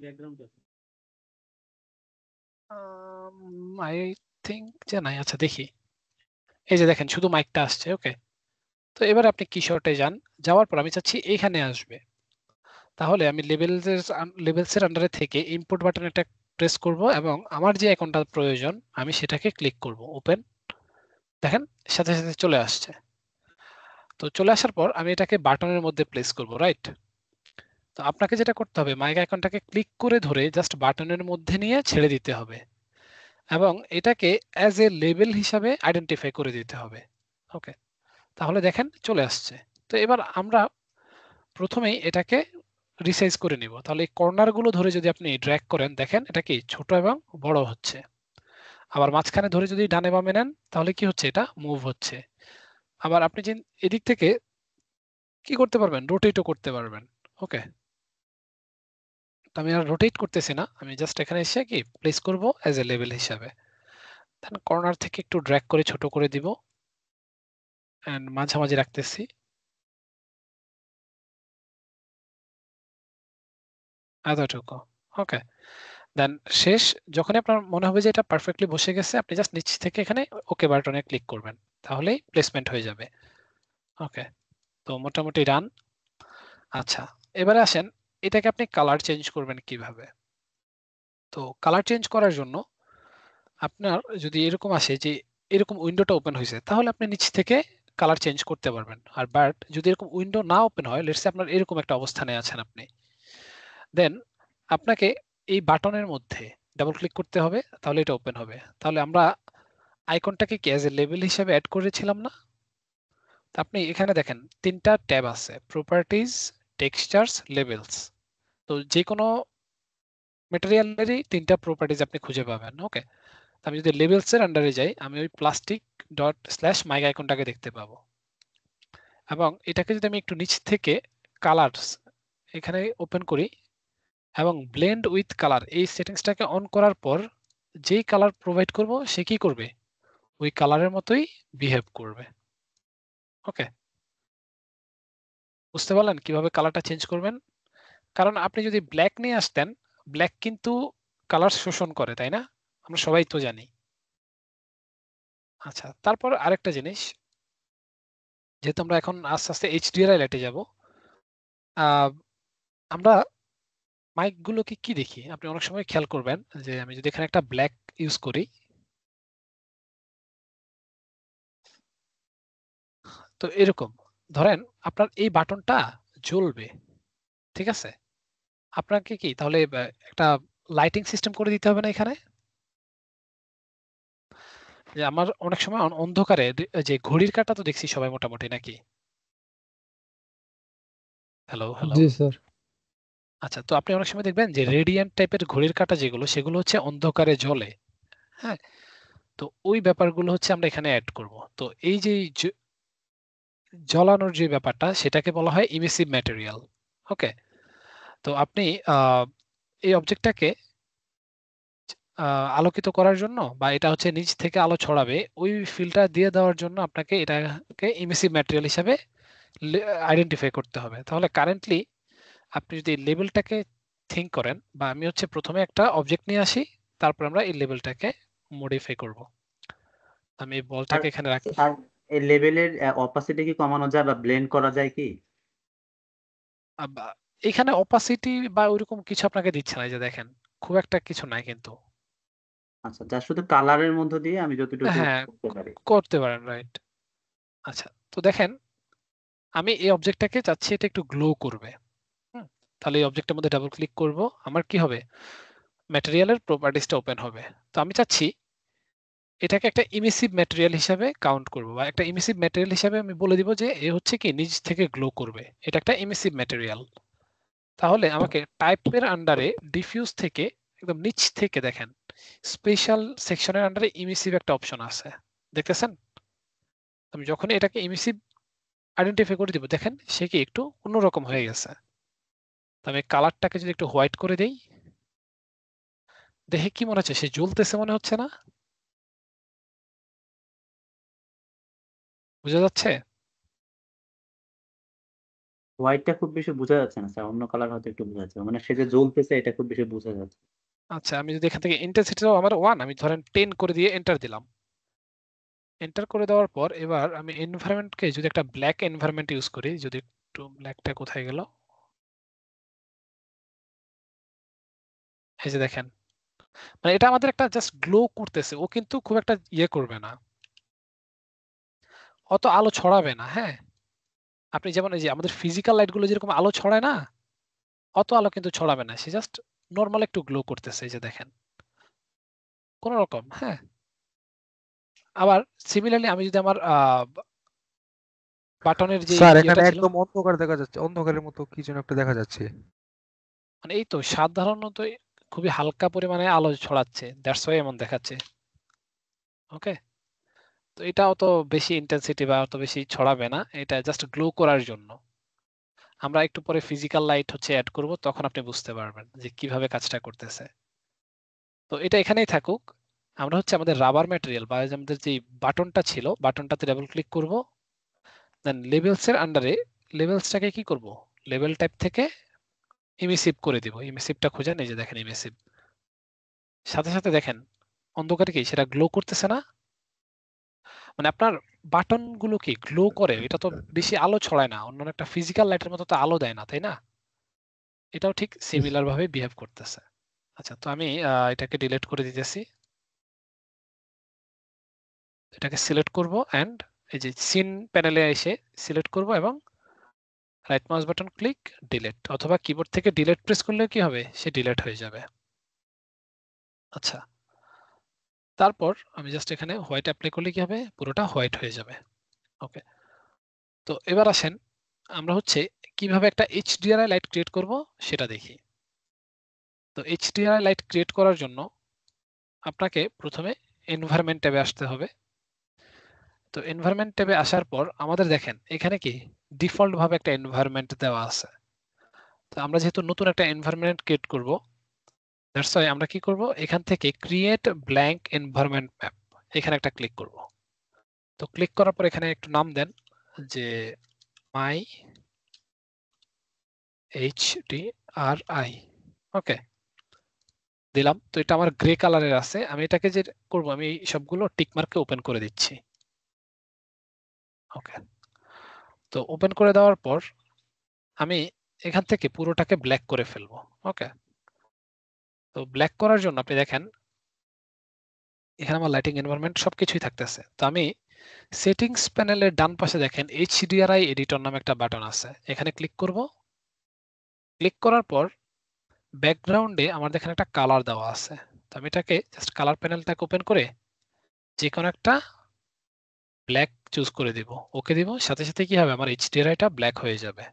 ব্যাকগ্রাউন্ড আছে। আই থিঙ্ক যে নাই। আচ্ছা দেখি, এই যে দেখেন শুধু মাইকটা আসছে। ওকে, তো এবার আপনি কি শর্টে যান, যাওয়ার পর আমি চাচ্ছি এইখানে আসবে। তাহলে আমি লেভেলসের আন্ডারে থেকে ইম্পোর্ট বাটনটা প্রেস করব এবং আমার যে অ্যাকাউন্টটা প্রয়োজন আমি সেটাকে ক্লিক করব, ওপেন। দেখেন সাথে সাথে চলে আসছে। তো চলে আসার পর আমি এটাকে বাটনের মধ্যে প্লেস করব, রাইট? তো আপনাকে যেটা করতে হবে, মাইক আইকনটাকে ক্লিক করে ধরে জাস্ট বাটনের মধ্যে নিয়ে ছেড়ে দিতে হবে এবং এটাকে অ্যাজ এ লেবেল হিসাবে আইডেন্টিফাই করে দিতে হবে। ওকে, তাহলে দেখেন চলে আসছে। তো এবার আমরা প্রথমেই এটাকে রিসাইজ করে নিব। তাহলে এই কর্নারগুলো ধরে যদি আপনি ড্র্যাগ করেন, দেখেন এটা কি ছোট এবং বড় হচ্ছে। আবার মাঝখানে ধরে যদি ডানে বামে নেন তাহলে কি হচ্ছে, এটা মুভ হচ্ছে। আবার আপনি যে এদিক থেকে কি করতে পারবেন, রোটেটও করতে পারবেন। ওকে, আমি আর রোটেট করতেছি না, আমি জাস্ট এখানে এসে কি প্লেস করব অ্যাজ এ লেভেল হিসাবে। দেন কর্নার থেকে একটু ড্র্যাগ করে ছোট করে দিব এন্ড মাঝামাঝি রাখতেছি। এতটুকু। ওকে, দেন শেষ, যখনই আপনার মনে হবে যে এটা পারফেক্টলি বসে গেছে, আপনি জাস্ট নিচ থেকে এখানে ওকে বাটনে ক্লিক করবেন, তাহলেই প্লেসমেন্ট হয়ে যাবে। ওকে, তো মোটামুটি রান। আচ্ছা, এবারে আসেন এটাকে আপনি কালার চেঞ্জ করবেন কিভাবে। তো কালার চেঞ্জ করার জন্য আপনার যদি এরকম আসে যে এরকম উইন্ডোটা ওপেন হয়েছে, তাহলে আপনি নিচ থেকে কালার চেঞ্জ করতে পারবেন। আর বাট যদি এরকম উইন্ডো না ওপেন হয়, লেটস সে আপনার এরকম একটা অবস্থানে আছেন আপনি, দেন আপনাকে এই বাটনের মধ্যে ডাবল ক্লিক করতে হবে, তাহলে এটা ওপেন হবে। তাহলে আমরা আইকনটাকে কি অ্যাজ এ লেবেল হিসেবে অ্যাড করেছিলাম না? তো আপনি এখানে দেখেন তিনটা ট্যাব আছে, প্রপার্টিজ, টেক্সচার্স, লেবেলস। তো যে কোনো ম্যাটেরিয়ালেরই তিনটা প্রপার্টিজ আপনি খুঁজে পাবেন। ওকে, আমি যদি লেবেলস এর আন্ডারে যাই, আমি ওই প্লাস্টিক ডট স্ল্যাশ মাইক আইকনটাকে দেখতে পাবো এবং এটাকে যদি আমি একটু নিচ থেকে কালারস এখানে ওপেন করি এবং ব্লেন্ড উইথ কালার এই সেটিংসটাকে অন করার পর যেই কালার প্রোভাইড করব সে কি করবে, ওই কালারের মতোই বিহেভ করবে। ওকে, বুঝতে পারলেন কিভাবে কালারটা চেঞ্জ করবেন? কারণ আপনি যদি ব্ল্যাক নিয়ে আসতেন, ব্ল্যাক কিন্তু কালার শোষণ করে, তাই না? আমরা সবাই তো জানি। আচ্ছা, তারপর আরেকটা জিনিস, যেহেতু আমরা এখন আস্তে আস্তে এইচডিআর লাইটে যাব, আমরা মাইক গুলোকে কি দেখি, আপনি অনেক সময় খেয়াল করবেন যে আমি যদি এখানে একটা ব্ল্যাক ইউজ করি, তো এরকম ধরেন আপনার এই বাটনটা জ্বলবে, ঠিক আছে? আপনাকে কি তাহলে একটা লাইটিং সিস্টেম করে দিতে হবে না এখানে? যে আমার অনেক সময় অন্ধকারে যে ঘড়ির কাঁটা তো দেখছি সবাই মোটামুটি, নাকি? Hello hello. জি স্যার। আচ্ছা, তো আপনি অনেক সময় দেখবেন যে রেডিয়েন্ট টাইপের ঘড়ির কাঁটা যেগুলো, সেগুলো হচ্ছে অন্ধকারে জ্বলে। হ্যাঁ, তো ওই ব্যাপারগুলো হচ্ছে আমরা এখানে অ্যাড করব। তো এই যে জ্বলানোর যে ব্যাপারটা, সেটাকে বলা হয় ইমিসিভ ম্যাটেরিয়াল। ওকে, তো আপনি এই অবজেক্টটাকে আলোকিত করার জন্য বা এটা হচ্ছে নিচ থেকে আলো ছড়াবে, ওই ফিল্টার দিয়ে দেওয়ার জন্য আপনাকে এটাকে ইমিসিভ ম্যাটেরিয়াল হিসাবে আইডেন্টিফাই করতে হবে। তাহলে কারেন্টলি আপনি যদি লেবেলটাকে থিঙ্ক করেন, বা আমি হচ্ছে প্রথমে একটা অবজেক্ট নিয়ে আসি, তারপর আমরা এই লেবেলটাকে মডিফাই করব। আমি বলটাকে এখানে রাখি। আর এই লেভেলের অপাসিটি কি কমানো যায় বা ব্লেন্ড করা যায় কি? এখানে অপাসিটি বা ওইরকম কিছু আপনাকে দিচ্ছে না, এই যে দেখেন খুব একটা কিছু নাই কিন্তু। আচ্ছা, যা শুধু কালারের মধ্য দিয়ে আমি যতটুকু হ্যাঁ করতে পারি। করতে পারেন, রাইট। আচ্ছা, তো দেখেন আমি এই অবজেক্টটাকে চাচ্ছি এটা একটু গ্লো করবে। তাহলে এই অবজেক্টের মধ্যে ডাবল ক্লিক করব, আমার কি হবে, ম্যাটেরিয়ালের প্রপার্টিসটা ওপেন হবে। তো আমি চাচ্ছি এটাকে একটা ইমিসিভ ম্যাটেরিয়াল হিসাবে কাউন্ট করব, বা একটা ইমিসিভ ম্যাটেরিয়াল হিসাবে আমি বলে দিব যে এ হচ্ছে কি নিচ থেকে গ্লো করবে, এটা একটা ইমিসিভ ম্যাটেরিয়াল। তাহলে আমাকে টাইপের আন্ডারে ডিফিউজ থেকে একদম নিচ থেকে দেখেন স্পেশাল সেকশনের আন্ডারে ইমিসিভ একটা অপশন আছে, দেখতেছেন? আমি যখন এটাকে ইমিসিভ আইডেন্টিফাই করে দিব, দেখেন সে কি একটু অন্যরকম হয়ে গেছে। তো আমি কালারটাকে যদি একটু হোয়াইট করে দেই, দেখে কি মনে হচ্ছে, সে জ্বলতেছে মনে হচ্ছে না? বুঝা যাচ্ছে? হোয়াইটটা খুব বেশি বোঝা যাচ্ছে না স্যার, অন্য কালার হয়তো একটু বোঝা যাচ্ছে, মানে সে যে জ্বলতেছে এটা খুব বেশি বোঝা যাচ্ছে। আচ্ছা, আমি যদি এখান থেকে ইন্টেন্সিটিটাও আমার 1, আমি ধরেন 10 করে দিয়ে এন্টার দিলাম। এন্টার করে দেওয়ার পর এবার আমি এনভায়রনমেন্টকে যদি একটা ব্ল্যাক এনভায়রনমেন্ট ইউজ করি, যদি একটু ব্ল্যাকটা কোথায় গেল, এই যে দেখেন, মানে এটা আমাদের একটা জাস্ট গ্লো করতেছে, ও কিন্তু খুব একটা ইয়ে করবে না, অত আলো ছড়াবে না। হ্যাঁ, আপনি যেমন এই যে আমাদের ফিজিক্যাল লাইট গুলো যেরকম আলো ছড়ায় না, অত আলো কিন্তু ছড়াবে না, সে জাস্ট নর্মাল একটু গ্লো করতেছে, এই যে দেখেন কোন রকম। হ্যাঁ, আবার সিমিলারলি আমি যদি আমার বাটনের যে স্যার ইয়েটা এখানে ছিল, একদম অন্ধকার দেখা যাচ্ছে, অন্ধকারের মতো কি যেন একটা দেখা যাচ্ছে। মানে এই তো সাধারণত খুবই হালকা পরিমাণে আলো ছড়াচ্ছে, দ্যাটস ওয়াই এমন দেখাচ্ছে। ওকে, তো এটা অত বেশি ইন্টেন্সিটি বা অত বেশি ছড়াবে না, এটা জাস্ট গ্লো করার জন্য। আমরা একটু পরে ফিজিক্যাল লাইট হচ্ছে অ্যাড করব, তখন আপনি বুঝতে পারবেন যে কিভাবে কাজটা করতেছে। তো এটা এখানেই থাকুক। আমরা হচ্ছে আমাদের রাবার ম্যাটেরিয়াল বা আমাদের যে বাটনটা ছিল, বাটনটাতে ডাবল ক্লিক করব, দেন লেভেলস এর আন্ডারে লেভেলসটাকে কি করব, লেভেল টাইপ থেকে ইমিসিভ করে দিব। ইমিসিভটা খুঁজে এই যে দেখেন ইমিসিভ, সাথে সাথে দেখেন অন্ধকারে কি সেটা গ্লো করতেছে না? মানে আপনার বাটন গুলো কি গ্লো করে, এটা তো বেশি আলো ছড়ায় না, অন্য একটা ফিজিক্যাল লাইটের মতো তো আলো দেয় না, তাই না? এটাও ঠিক সিমিলার ভাবে বিহেভ করতেছে। আচ্ছা, তো আমি এটাকে ডিলিট করে দিতেছি, এটাকে সিলেক্ট করব এন্ড এই যে সিন প্যানেলে এসে সিলেক্ট করব এবং right mouse button click delete, অথবা কিবোর্ড থেকে ডিলিট প্রেস করলে কি হবে, সে ডিলিট হয়ে যাবে। আচ্ছা, তারপর আমি জাস্ট এখানে হোয়াইট অ্যাপ্লাই করলে কি হবে, পুরোটা হোয়াইট হয়ে যাবে। ওকে, তো এবার আসেন আমরা হচ্ছে কিভাবে একটা HDRI লাইট ক্রিয়েট করব সেটা দেখি। তো HDRI লাইট ক্রিয়েট করার জন্য আপনাকে প্রথমে এনভায়রনমেন্ট ট্যাবে আসতে হবে। তো এনভায়রনমেন্ট ট্যাবে আসার পর আমাদের দেখেন এখানে কি ডিফল্ট ভাবে একটা এনভায়রনমেন্ট দেওয়া আছে। তো আমরা যেহেতু নতুন একটা এনভায়রনমেন্ট ক্রিয়েট করব, দ্যাটস ওয়াই আমরা কি করব, এখান থেকে ক্রিয়েট ব্ল্যাঙ্ক এনভায়রনমেন্ট ম্যাপ, এখানে একটা ক্লিক করব। তো ক্লিক করার পর এখানে একটু নাম দেন যে মাই HDRI। ওকে, দিলাম। তো এটা আমার গ্রে কালারের আছে, আমি এটাকে যে করব, আমি সবগুলো টিক মার্কে ওপেন করে দিচ্ছি। ওকে, তো ওপেন করে দেওয়ার পর আমি এখান থেকে পুরোটাকে ব্ল্যাক করে ফেলবো। ওকে, তো ব্ল্যাক করার জন্য আপনি দেখেন এখানে আমার লাইটিং এনভায়রনমেন্ট সবকিছুই থাকতেছে। তো আমি সেটিংস প্যানেলের ডান পাশে দেখেন HDRI এডিটর নামে একটা বাটন আছে, এখানে ক্লিক করব। ক্লিক করার পর ব্যাকগ্রাউন্ডে আমার দেখেন একটা কালার দেওয়া আছে, তো আমি এটাকে জাস্ট কালার প্যানেলটাকে ওপেন করে যে কোনো একটা ব্ল্যাক চুজ করে দিব, ওকে দিব, সাথে সাথে কি হবে, আমার HDRIটা ব্ল্যাক হয়ে যাবে।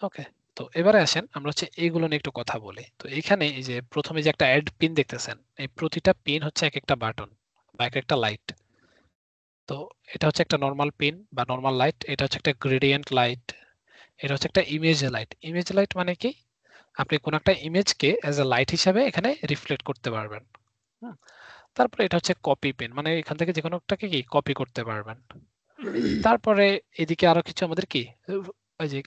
ওকে, তো এবারে আসেন আমরা হচ্ছে এইগুলো নিয়ে একটু কথা বলি। তো এখানে এই যে প্রথমে যে একটা অ্যাড পিন দেখতেছেন, এই প্রতিটা পিন হচ্ছে এক একটা বাটন বা এক একটা লাইট। তো এটা হচ্ছে একটা নরমাল পিন বা নরমাল লাইট, এটা হচ্ছে একটা গ্রেডিয়েন্ট লাইট, এটা হচ্ছে একটা ইমেজ লাইট। ইমেজ লাইট মানে কি, আপনি কোন একটা ইমেজকে অ্যাজ এ লাইট হিসাবে এখানে রিফ্লেক্ট করতে পারবেন। তারপরে এটা হচ্ছে কপি পেন, মানে এখান থেকে যে কোনো একটাকে কি কপি করতে পারবেন। তারপরে এদিকে আরো কিছু আমাদের কি ওই যে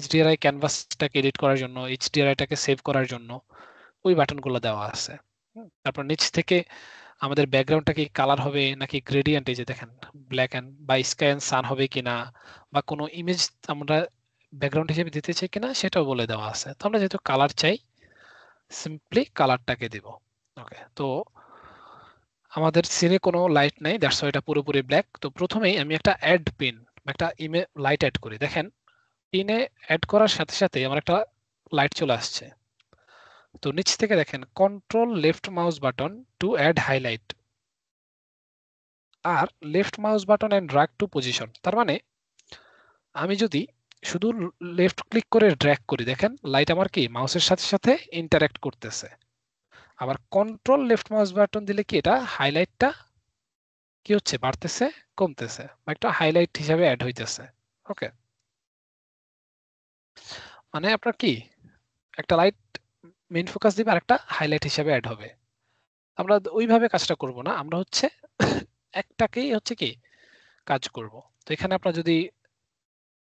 HDRI ক্যানভাসটাকে এডিট করার জন্য, HDRIটাকে সেভ করার জন্য ওই বাটনগুলো দেওয়া আছে। তারপর নিচ থেকে আমাদের ব্যাকগ্রাউন্ডটা কি কালার হবে নাকি গ্রেডিয়েন্ট, এই যে দেখেন ব্ল্যাক এন্ড বা স্কাই এন্ড সান হবে কিনা, বা কোনো ইমেজ আমরা ব্যাকগ্রাউন্ড হিসেবে দিতে চাই কিনা সেটাও বলে দেওয়া আছে। তো আমরা যেহেতু কালার চাই, সিম্পলি কালারটাকে দিব। ওকে, তো আমাদের সিনে কোনো লাইট নাই, দ্যাটস ওয়াই এটা পুরোপুরি ব্ল্যাক। তো প্রথমেই আমি একটা অ্যাড পিন, একটা লাইট অ্যাড করি। দেখেন পিনে অ্যাড করার সাথে সাথে আমার একটা লাইট চলে আসছে। তো নিচ থেকে দেখেন control left mouse button to add highlight আর left mouse button and drag to position. তার মানে আমি যদি শুধু লেফট ক্লিক করে ড্র্যাগ করি, দেখেন লাইট আমার কি মাউসের সাথে সাথে ইন্টারঅ্যাক্ট করতেছে। আবার কন্ট্রোল লেফট মাউস বাটন দিলে কি এটা হাইলাইটটা কি হচ্ছে, বাড়তেছে কমতেছে, বা একটা হাইলাইট হিসাবে অ্যাড হইতেছে। ওকে, মানে আপনার কি একটা লাইট মেইন ফোকাস দিবে আর একটা হাইলাইট হিসাবে অ্যাড হবে। আমরা ওইভাবে কাজটা করব না, আমরা হচ্ছে একটাকেই হচ্ছে কি কাজ করব। তো এখানে আপনার যদি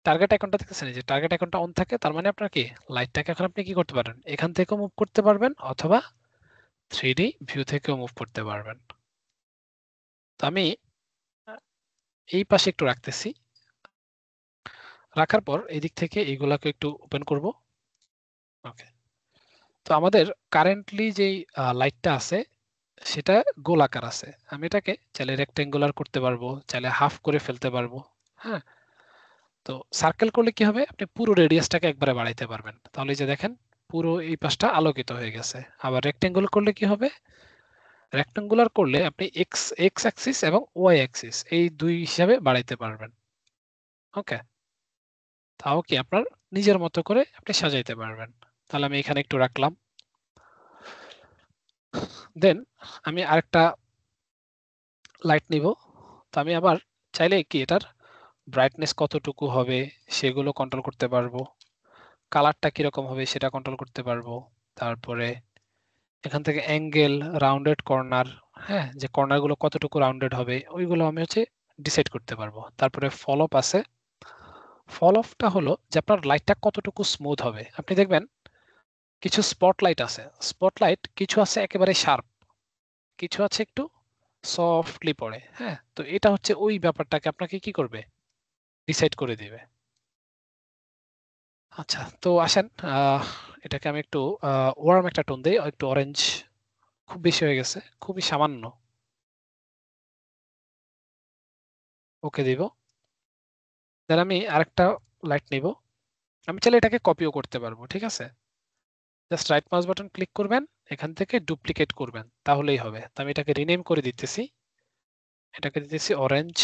টার্গেট আইকনটা দেখতেছেন, যে টার্গেট আইকনটা অন থাকে, তার মানে আপনার কি লাইটটাকে এখন আপনি কি করতে পারেন, এখান থেকেও মুভ করতে পারবেন অথবা 3D ভিউ থেকেও মুভ করতে পারবেন। তো আমি এই পাশে একটু রাখতেছি, রাখার পর এই দিক থেকে এইগুলাকে একটু ওপেন করব। ওকে, তো আমাদের কারেন্টলি যেই লাইটটা আছে সেটা গোলাকার আছে। আমি এটাকে চাইলে রেক্টেঙ্গুলার করতে পারবো, চাইলে হাফ করে ফেলতে পারবো। হ্যাঁ, তো সার্কেল করলে কি হবে, আপনি পুরো রেডিয়াসটাকে একবারে বাড়াইতে পারবেন। তাহলে এই যে দেখেন পুরো এই পাশটা আলোকিত হয়ে গেছে। আবার রেক্টেঙ্গুলার করলে কি হবে, রেক্টেঙ্গুলার করলে আপনি এক্স অ্যাক্সিস এবং ওয়াই অ্যাক্সিস এই দুই হিসাবে বাড়াইতে পারবেন। ওকে, তাও কি আপনার নিজের মতো করে আপনি সাজাইতে পারবেন। তাহলে আমি এখানে একটু রাখলাম। দেন আমি আরেকটা লাইট নিব। তো আমি আবার চাইলে কি এটার ব্রাইটনেস কতটুকু হবে সেগুলো কন্ট্রোল করতে পারবো, কালারটা কিরকম হবে সেটা কন্ট্রোল করতে পারবো। তারপরে এখান থেকে অ্যাঙ্গেল, রাউন্ডেড কর্নার, হ্যাঁ যে কর্নারগুলো কতটুকু রাউন্ডেড হবে ওইগুলো আমি হচ্ছে ডিসাইড করতে পারবো। তারপরে ফল অফ আছে, ফল অফটা হলো যে আপনার লাইটটা কতটুকু স্মুথ হবে। আপনি দেখবেন কিছু স্পটলাইট আছে, স্পটলাইট কিছু আছে একেবারে শার্প, কিছু আছে একটু সফটলি পড়ে। হ্যাঁ, তো এটা হচ্ছে ওই ব্যাপারটাকে আপনাকে কি করবে, ডিসাইড করে দিবে। আচ্ছা, তো আসেন এটাকে আমি একটু ওয়ার্ম একটা টোন দেই, একটু অরেঞ্জ, খুব বেশি হয়ে গেছে, খুবই সামান্য। ওকে দিব। দেন আমি আরেকটা লাইট নিব। আমি চাইলে এটাকে কপিও করতে পারবো, ঠিক আছে। Just right mouse button click করবেন, এখান থেকে ডুপ্লিকেট করবেন, তাহলেই হবে। তো আমি এটাকে রিনেম করে দিতেছি, এটাকে দিতেছি অরেঞ্জ।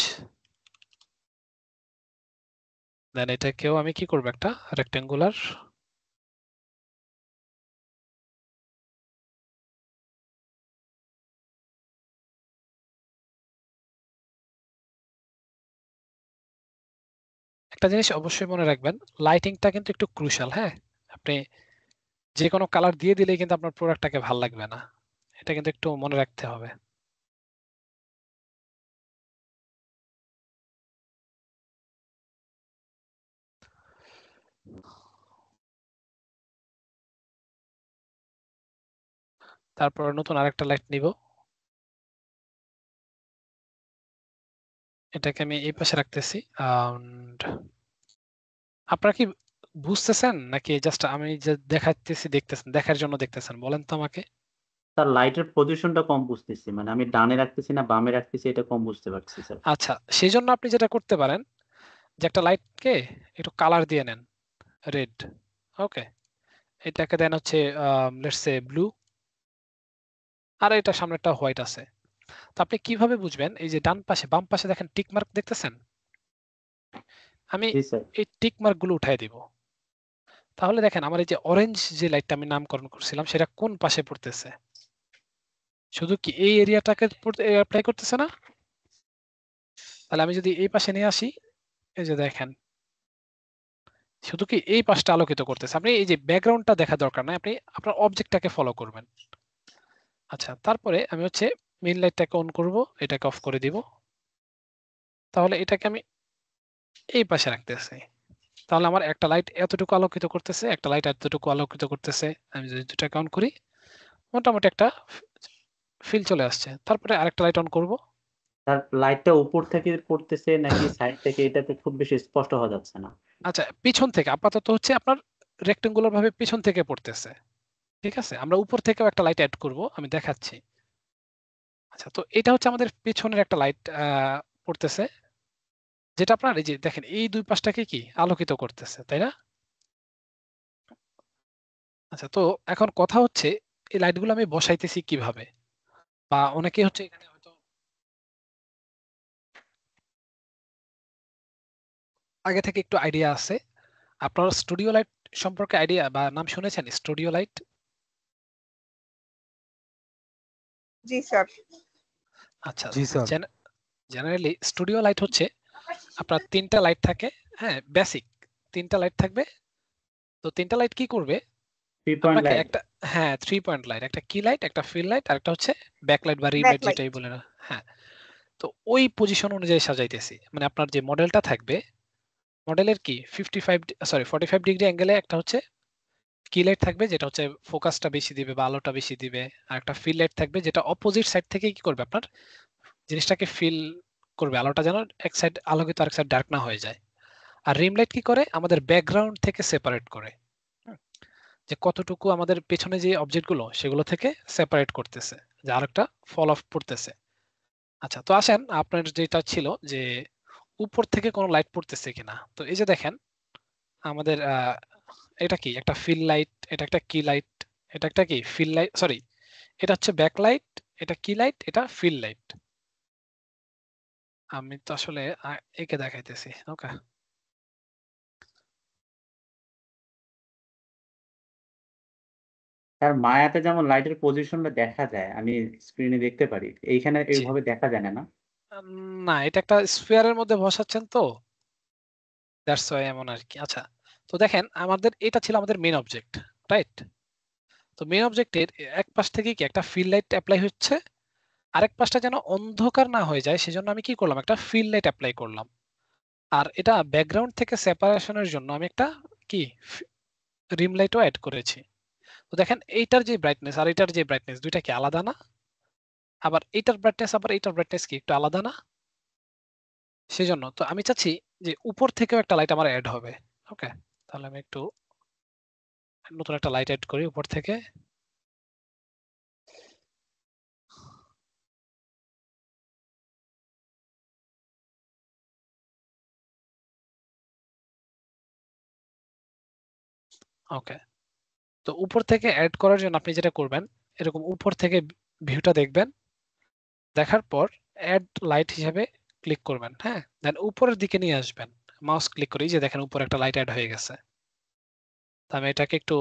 দেন এটাকেও আমি কি করবো, একটা রেক্টেঙ্গুলার। একটা জিনিস অবশ্যই মনে রাখবেন, লাইটিংটা কিন্তু একটু ক্রুশাল। হ্যাঁ, আপনি যে কোনো কালার দিয়ে দিলেই কিন্তু আপনার প্রোডাক্টটাকে ভালো লাগবে না, এটা কিন্তু একটু মনে রাখতে হবে। তারপর নতুন আরেকটা লাইট নিব, এটাকে আমি এই পাশে রাখতেছি। আপনারা কি বুঝতেছেন নাকি জাস্ট আমি যে দেখাচ্তেছি দেখতেছেন, দেখার জন্য দেখতেছেন, বলেন তো আমাকে। তার লাইটের পজিশনটা কম বুঝতেছি, মানে আমি ডানে রাখতেছি না বামে রাখতেছি এটা কম বুঝতে পারছি স্যার। আচ্ছা, সেই জন্য আপনি যেটা করতে পারেন যে একটা লাইটকে একটু কালার দিয়ে নেন, রেড। ওকে, এটাকে দেন হচ্ছে লেটস সে ব্লু, আর এটা সামনেটা হোয়াইট আছে। তো আপনি কিভাবে বুঝবেন, এই যে ডান পাশে বাম পাশে দেখেন টিক মার্ক দেখতেছেন, আমি এই টিক মার্ক গুলো উঠাই দিব। তাহলে দেখেন আমার এই যে অরেঞ্জ যে লাইটটা আমি নামকরণ করছিলাম সেটা কোন পাশে পড়তেছে, শুধু কি এই এরিয়াটাকে অ্যাপ্লাই করতেছে না। তাহলে আমি যদি এই পাশে নিয়ে আসি, এই যে দেখেন শুধু কি এই পাশটা আলোকিত করতেছে। আপনি এই যে ব্যাকগ্রাউন্ডটা দেখা দরকার নাই, আপনি আপনার অবজেক্টটাকে ফলো করবেন। আচ্ছা, তারপরে আমি হচ্ছে মেইন লাইটটাকে অন করব, এটাকে অফ করে দিব। তাহলে এটাকে আমি এই পাশে রাখতেছি। তাহলে আমার একটা লাইট এতটুকু আলোকিত করতেছে, একটা লাইট এতটুকু আলোকিত করতেছে। আমি যদি দুটাকে অন করি, মোটামুটি একটা ফিল চলে আসছে। তারপরে আরেকটা লাইট অন করব। তার লাইটটা উপর থেকে পড়তেছে নাকি সাইড থেকে, এটা তো খুব বেশি স্পষ্ট হওয়া যাচ্ছে না। আচ্ছা, পিছন থেকে আপাতত হচ্ছে আপনার রেক্টেঙ্গুলার ভাবে পিছন থেকে পড়তেছে, ঠিক আছে। আমরা উপর থেকেও একটা লাইট অ্যাড করব, আমি দেখাচ্ছি। আচ্ছা, তো এটা হচ্ছে আমাদের পেছনের একটা লাইট পড়তেছে, যেটা আপনার এই যে দেখেন এই দুই পাশটাকে কি আলোকিত করতেছে, তাই না? আচ্ছা, তো এখন কথা হচ্ছে এই লাইটগুলো আমি বসাইতেছি কিভাবে, বা অনেকে হচ্ছে এখানে হয়তো আগে থেকে একটু আইডিয়া আছে। আপনার স্টুডিও লাইট সম্পর্কে আইডিয়া বা নাম শুনেছেন? Studio light? জি স্যার। আচ্ছা, জি স্যার। জেনারেলি স্টুডিও লাইট হচ্ছে আপনার তিনটা লাইট থাকে, হ্যাঁ, বেসিক তিনটা লাইট থাকবে। তো তিনটা লাইট কি করবে 3 পয়েন্ট আপনাকে লাইট। একটা, হ্যাঁ, 3 পয়েন্ট লাইট, একটা কি লাইট, একটা ফিল লাইট, আর একটা হচ্ছে ব্যাক লাইট বা রিম লাইট ব্যাকলাইট। যেটাই বলে না, হ্যাঁ। তো ওই পজিশন অনুযায়ী সাজাইতেছি, মানে আপনার যে মডেলটা থাকবে, মডেলের কি 45 ডিগ্রি অ্যাঙ্গেলে একটা হচ্ছে কি লাইট থাকবে, যেটা হচ্ছে ফোকাসটা বেশি দিবে বা আলোটা বেশি দিবে, আর একটা ফিল লাইট থাকবে যেটা অপোজিট সাইড থেকে কি করবে আপনার জিনিসটাকে ফিল করবে, আলোটা যেন এক সাইড আলোকিত আর এক সাইড ডার্ক না হয়ে যায়। আর রিম লাইট কি করে আমাদের ব্যাকগ্রাউন্ড থেকে সেপারেট করে, হুম, যে কতটুকু আমাদের পেছনে যে অবজেক্ট গুলো সেগুলো থেকে সেপারেট করতেছে, যে আরেকটা ফল অফ পড়তেছে। আচ্ছা, তো আসেন আপনার যেটা ছিল যে উপর থেকে কোনো লাইট পড়তেছে কিনা। তো এই যে দেখেন আমাদের এটা কি একটা ফিল লাইট, এটা একটা কি লাইট, এটা একটা কি ফিল লাইট, সরি, এটা হচ্ছে ব্যাক লাইট, এটা কি লাইট, এটা ফিল লাইট। আমি তো আসলে একে দেখাইতেছি, ওকে। আর মায়াতে যেমন লাইটের পজিশনটা দেখা যায়, আমি স্ক্রিনে দেখতে পারি, এইখানে জি, এইভাবে দেখা যায় না, না? না, এটা একটা স্ফিয়ারের মধ্যে বসাচ্ছেন, তো দ্যাটস ওয়াই এমন আর কি। আচ্ছা, তো দেখেন আমাদের এটা ছিল আমাদের মেইন অবজেক্ট, রাইট? তো মেইন অবজেক্টের এক পাশ থেকে কি একটা ফিল লাইট অ্যাপ্লাই হচ্ছে, আরেক পাশটা যেন অন্ধকার না হয়ে যায় সেজন্য আমি কি করলাম, একটা ফিল লাইট অ্যাপ্লাই করলাম। আর এটা ব্যাকগ্রাউন্ড থেকে সেপারেশনের জন্য আমি একটা কি রিম লাইটও অ্যাড করেছি। তো দেখেন এইটার যে ব্রাইটনেস আর এটার যে ব্রাইটনেস দুইটা কি আলাদা না? আবার এইটার ব্রাইটনেস আবার এইটার ব্রাইটনেস কি একটু আলাদা না? সেজন্য তো আমি চাচ্ছি যে উপর থেকেও একটা লাইট আমার অ্যাড হবে। ওকে, তাহলে আমি একটু নতুন একটা লাইট অ্যাড করি উপর থেকে। ওকে, তো উপর থেকে অ্যাড করার জন্য আপনি যেটা করবেন, এরকম উপর থেকে ভিউটা দেখবেন, দেখার পর অ্যাড লাইট হিসেবে ক্লিক করবেন, হ্যাঁ, দেন উপরের দিকে নিয়ে আসবেন, মাউস ক্লিক করে, এই যে দেখেন উপরে একটা লাইট অ্যাড হয়ে গেছে। তো আমি এটাকে একটু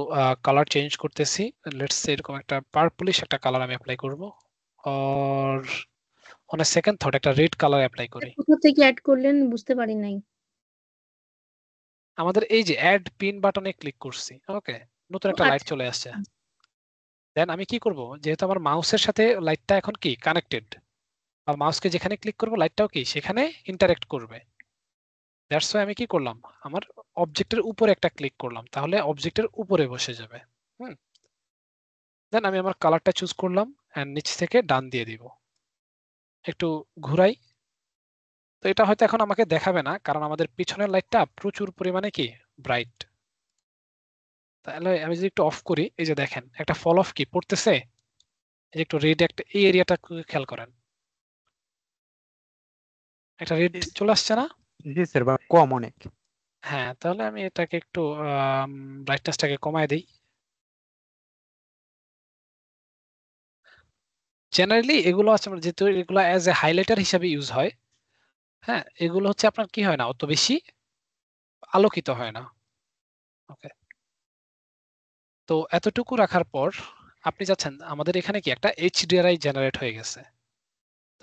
কালার চেঞ্জ করতেছি, লেটস সে এরকম একটা পার্পলিশ একটা কালার আমি অ্যাপ্লাই করব, আর অন এ সেকেন্ড থট একটা রেড কালার অ্যাপ্লাই করি। কোথা থেকে অ্যাড করলেন বুঝতে পারি নাই। আমাদের এই যে অ্যাড পিন বাটনে ক্লিক করছি, ওকে, নতুন একটা লাইট আচ্ছা, চলে আসছে। দেন আমি কি করব, যেহেতু আমার মাউসের সাথে লাইটটা এখন কি কানেক্টেড, বা মাউসকে যেখানে ক্লিক করব লাইটটাও কি সেখানে ইন্টারঅ্যাক্ট করবে। দ্যাটস ওয়াই আমি কি করলাম, আমার অবজেক্টের উপরে একটা ক্লিক করলাম, তাহলে অবজেক্টের উপরে বসে যাবে। হুম, দেন আমি আমার কালারটা চুজ করলাম এন্ড নিচ থেকে ডান দিয়ে দিব, একটু ঘুরাই। তো এটা হয়তো এখন আমাকে দেখাবে না, কারণ আমাদের পিছনের লাইটটা প্রচুর পরিমাণে কি ব্রাইট। তাহলে আমি যদি একটু অফ করি, এই যে দেখেন একটা ফল অফ কি পড়তেছে, এই যে একটু রেড একটা এই এরিয়াটা খেয়াল করেন, একটা রেড চলে আসছে না? জি স্যার, বা কম অনেক। হ্যাঁ, তাহলে আমি এটাকে একটু ব্রাইটনেসটাকে কমায় দিই। জেনারেলি এগুলো আছে আমার, যেহেতু এগুলো অ্যাজ এ হাইলাইটার হিসাবে ইউজ হয়, হ্যাঁ, এগুলো হচ্ছে আপনার কি হয় না, অত বেশি আলোকিত হয় না। ওকে, তো এতটুকু রাখার পর আপনি যাচ্ছেন আমাদের এখানে কি একটা এইচডিআরআই জেনারেট হয়ে গেছে।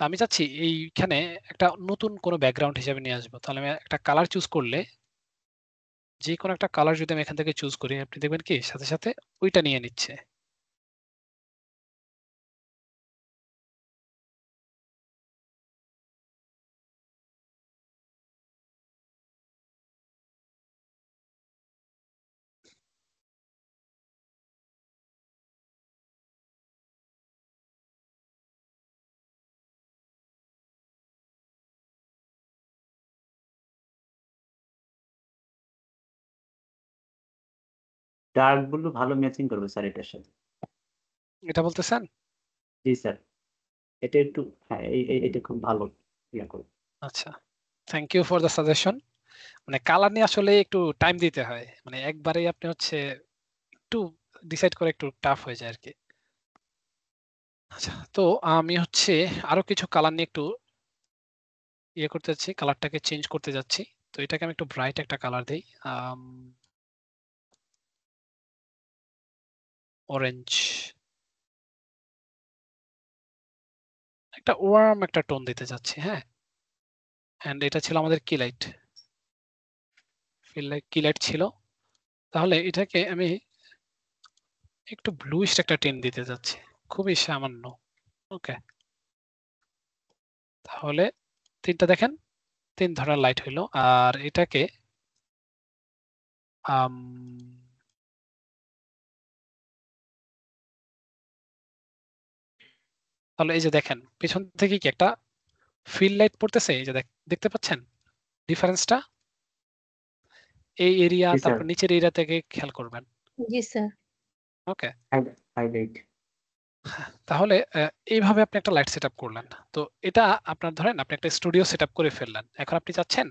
তো আমি চাচ্ছি এইখানে একটা নতুন কোনো ব্যাকগ্রাউন্ড হিসেবে নিয়ে আসবো। তাহলে আমি একটা কালার চুজ করলে, যে কোনো একটা কালার যদি আমি এখান থেকে চুজ করি, আপনি দেখবেন কি সাথে সাথে ওইটা নিয়ে নিচ্ছে। ডার্ক ব্লু ভালো ম্যাচিং করবে স্যার এটার সাথে। এটা বলতেছেন? জি স্যার। এটা একটু, হ্যাঁ এটা খুব ভালো ইয়া করে। আচ্ছা, thank you for the suggestion. মানে কালার নিয়ে আসলে একটু টাইম দিতে হয়, মানে একবারেই আপনি হচ্ছে একটু ডিসাইড করে একটু টাফ হয়ে যায় আর কি। আচ্ছা, তো আমি হচ্ছে আরো কিছু কালার নিয়ে একটু ইয়ে করতে যাচ্ছি, কালারটাকে চেঞ্জ করতে যাচ্ছি। তো এটাকে আমি একটু ব্রাইট একটা কালার দেই, অরেঞ্জ, একটা ওয়ার্ম একটা টোন দিতে যাচ্ছি। হ্যাঁ, এন্ড এটা ছিল আমাদের কি লাইট, ফিল লাইক কি লাইট ছিল। তাহলে এটাকে আমি একটু ব্লুইশ একটা টেন দিতে যাচ্ছি, খুবই সামান্য। ওকে, তাহলে তিনটা দেখেন, তিন ধরনের লাইট হইলো। আর এটাকে তাহলে এই যে দেখেন পিছন থেকে কি একটা ফিল লাইট পড়তেছে, এই যে দেখতে পাচ্ছেন ডিফারেন্সটা? এই এরিয়া জি স্যার, তারপর নিচের এরিয়া থেকে খেয়াল করবেন। জি স্যার। ওকে, হাইলাইট। তাহলে এইভাবে আপনি একটা লাইট সেটআপ করলেন। তো এটা আপনার ধরেন আপনি একটা স্টুডিও সেটআপ করে ফেললেন। এখন আপনি চাচ্ছেন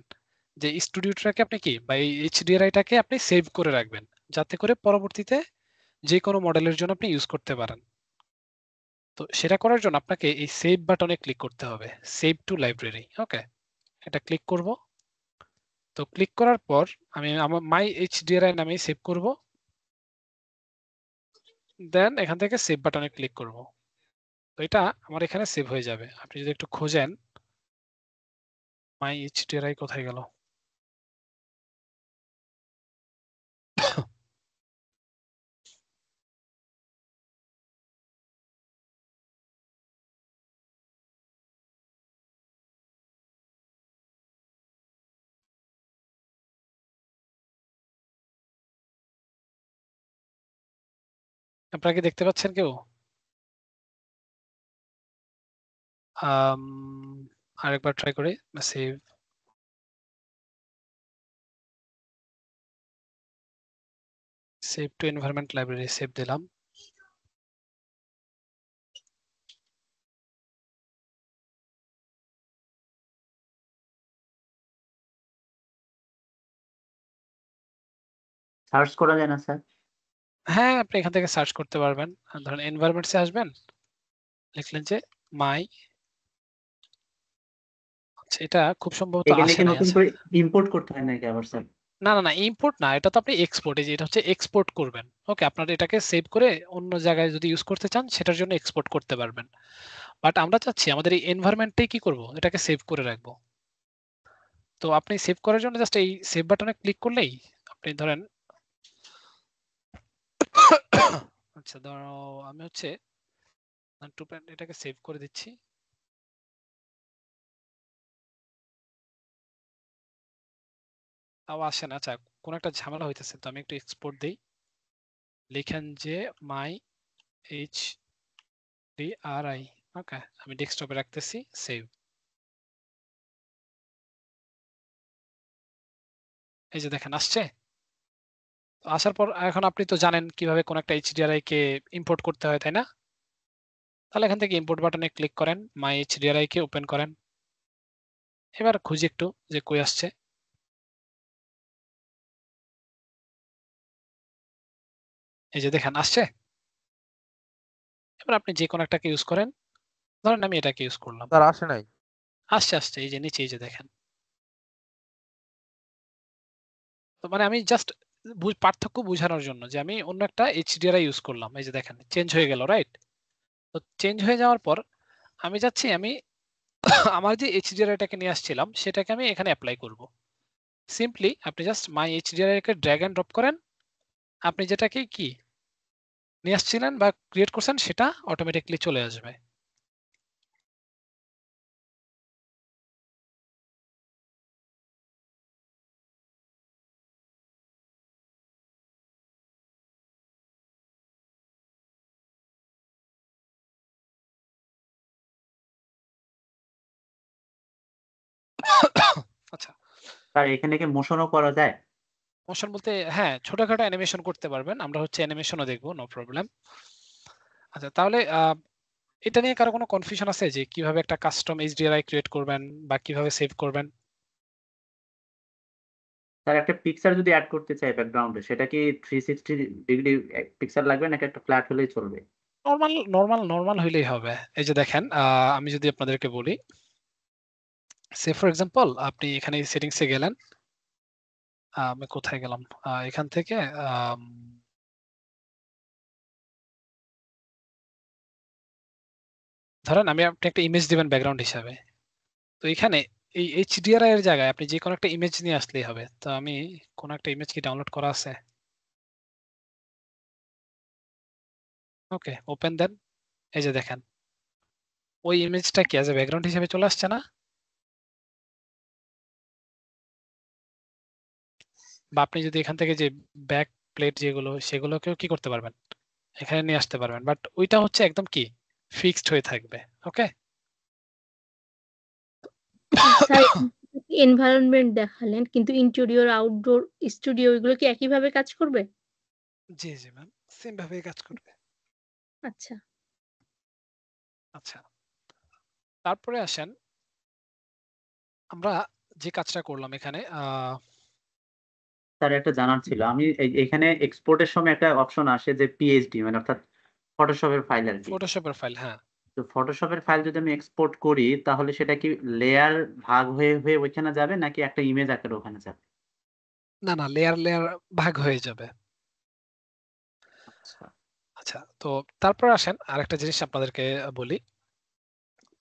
যে স্টুডিওটাকে আপনি কি বা এই এইচডিআরআইটাকে আপনি সেভ করে রাখবেন, যাতে করে পরবর্তীতে যে কোনো মডেলের জন্য আপনি ইউজ করতে পারেন। তো সেটা করার জন্য আপনাকে এই সেভ বাটনে ক্লিক করতে হবে, সেভ টু লাইব্রেরি। ওকে, এটা ক্লিক করব। তো ক্লিক করার পর আমি আমার মাই এইচডিআরআই নামে সেভ করব, দেন এখান থেকে সেভ বাটনে ক্লিক করব। তো এটা আমার এখানে সেভ হয়ে যাবে। আপনি যদি একটু খোঁজেন মাই এইচডিআরআই কোথায় গেল, আপনারা কি দেখতে পাচ্ছেন কেউ? আরেকবার ট্রাই করি, save, save two environment library, save দিলাম। সার্চ করা যায় না স্যার? হ্যাঁ, আপনি এখান থেকে সার্চ করতে পারবেন। ধরেন এনভায়রনমেন্টসে আসবেন, লিখলেন যে মাই, আচ্ছা এটা খুব সম্ভবত এখানে আসে কি নাই। নতুন আচ্ছা, করে ইম্পোর্ট করতে হয় নাকি আবার স্যার? না না না, ইম্পোর্ট না, এটা তো আপনি এক্সপোর্ট, এই যে এটা হচ্ছে এক্সপোর্ট করবেন। ওকে, আপনার এটাকে সেভ করে অন্য জায়গায় যদি ইউজ করতে চান সেটার জন্য এক্সপোর্ট করতে পারবেন। বাট আমরা চাচ্ছি আমাদের এই এনভায়রনমেন্টটাই কি করব, এটাকে সেভ করে রাখবো। তো আপনি সেভ করার জন্য জাস্ট এই সেভ বাটনে ক্লিক করলেই আপনি ধরেন আচ্ছা ধরো আমি হচ্ছে এটাকে সেভ করে দিচ্ছি। তাও আসে না। আচ্ছা, কোন একটা ঝামেলা হইতেছে, তো আমি একটু এক্সপোর্ট দেই। লিখেন যে মাই এইচডিআরআই। ওকে, আমি ডেস্কটপে রাখতেছি, সেভ। এই যে দেখেন আসছে। তো আসার পর এখন আপনি তো জানেন কিভাবে কোন একটা এইচডিআরআই কে ইম্পোর্ট করতে হয়, তাই না? তাহলে এখান থেকে ইম্পোর্ট বাটনে ক্লিক করেন, মাই এইচডিআরআই কে ওপেন করেন। এবার খুঁজি একটু যে কই আসছে। এই যে দেখেন আসছে। এবার আপনি যে কোনো একটাকে ইউজ করেন, ধরেন আমি এটাকে ইউজ করলাম। স্যার আসে নাই। আসছে আসছে, এই যে নিচে, এই যে দেখেন। তো মানে আমি জাস্ট পার্থক্য বোঝানোর জন্য যে আমি অন্য একটা এইচডিআরআই ইউজ করলাম, এই যে দেখেন চেঞ্জ হয়ে গেল, রাইট? তো চেঞ্জ হয়ে যাওয়ার পর আমি যাচ্ছি আমি আমার যে এইচডিআরআইটাকে নিয়ে আসছিলাম সেটাকে আমি এখানে অ্যাপ্লাই করব। সিম্পলি আপনি জাস্ট মাই এইচডিআরআই কে ড্র্যাগ এন্ড ড্রপ করেন, আপনি যেটাকে কি নিয়ে আসছিলেন বা ক্রিয়েট করছেন সেটা অটোমেটিকলি চলে আসবে। আচ্ছা, স্যার এখানে কি মোশনও করা যায়? মোশন বলতে হ্যাঁ, ছোটখাটো অ্যানিমেশন করতে পারবেন। আমরা হচ্ছে অ্যানিমেশনও দেখবো, নো প্রবলেম। আচ্ছা, তাহলে এটা নিয়ে কারো কোনো কনফিউশন আছে যে কিভাবে একটা কাস্টম এইচডিআরআই ক্রিয়েট করবেন বা কিভাবে সেভ করবেন? স্যার একটা পিকচার যদি অ্যাড করতে চাই ব্যাকগ্রাউন্ডে, সেটা কি 360 ডিগ্রি পিকচার লাগবে নাকি একটা ফ্ল্যাট হলেই চলবে? নরমাল হইলেই হবে। এই যে দেখেন, আমি যদি আপনাদেরকে বলি, সে ফর এক্সাম্পল আপনি এখানে সেটিংসে গেলেন, আমি কোথায় গেলাম, এখান থেকে ধরেন আপনি একটা ইমেজ দিবেন ব্যাকগ্রাউন্ড হিসাবে। তো এখানে এই এইচডিআরআই এর জায়গায় আপনি যে কোনো একটা ইমেজ নিয়ে আসলেই হবে। তো আমি কোন একটা ইমেজ কি ডাউনলোড করা আছে? ওকে, ওপেন দেন। এই যে দেখেন ওই ইমেজটা কি অ্যাজ এ ব্যাকগ্রাউন্ড হিসেবে চলে আসছে না? বা আপনি যদি এখান থেকে যে ব্যাক প্লেট যেগুলো সেগুলোকেও কি করতে পারবেন, এখানে নিয়ে আসতে পারবেন। বাট ওইটা হচ্ছে একদম কি ফিক্সড হয়ে থাকবে। ওকে, স্যার এনভায়রনমেন্ট দেখালেন, কিন্তু ইন্টেরিয়র আউটডোর স্টুডিও এগুলো কি একইভাবে কাজ করবে? জি জি ম্যাম, সেম ভাবেই কাজ করবে। আচ্ছা, আচ্ছা, তারপরে আসেন আমরা যে কাজটা করলাম এখানে। স্যার একটা জানার ছিল, আমি এখানে এক্সপোর্টের সময় একটা অপশন আসে যে পিএইচডি, মানে অর্থাৎ ফটোশপের ফাইল আর কি। ফটোশপের ফাইল, হ্যাঁ। তো ফটোশপের ফাইল যদি আমি এক্সপোর্ট করি, তাহলে সেটা কি লেয়ার ভাগ হয়ে হয়ে ওইখানে যাবে নাকি একটা ইমেজ আকারে ওখানে যাবে? না না, লেয়ার লেয়ার ভাগ হয়ে যাবে। আচ্ছা, আচ্ছা, তো তারপর আসেন আরেকটা জিনিস আপনাদেরকে বলি।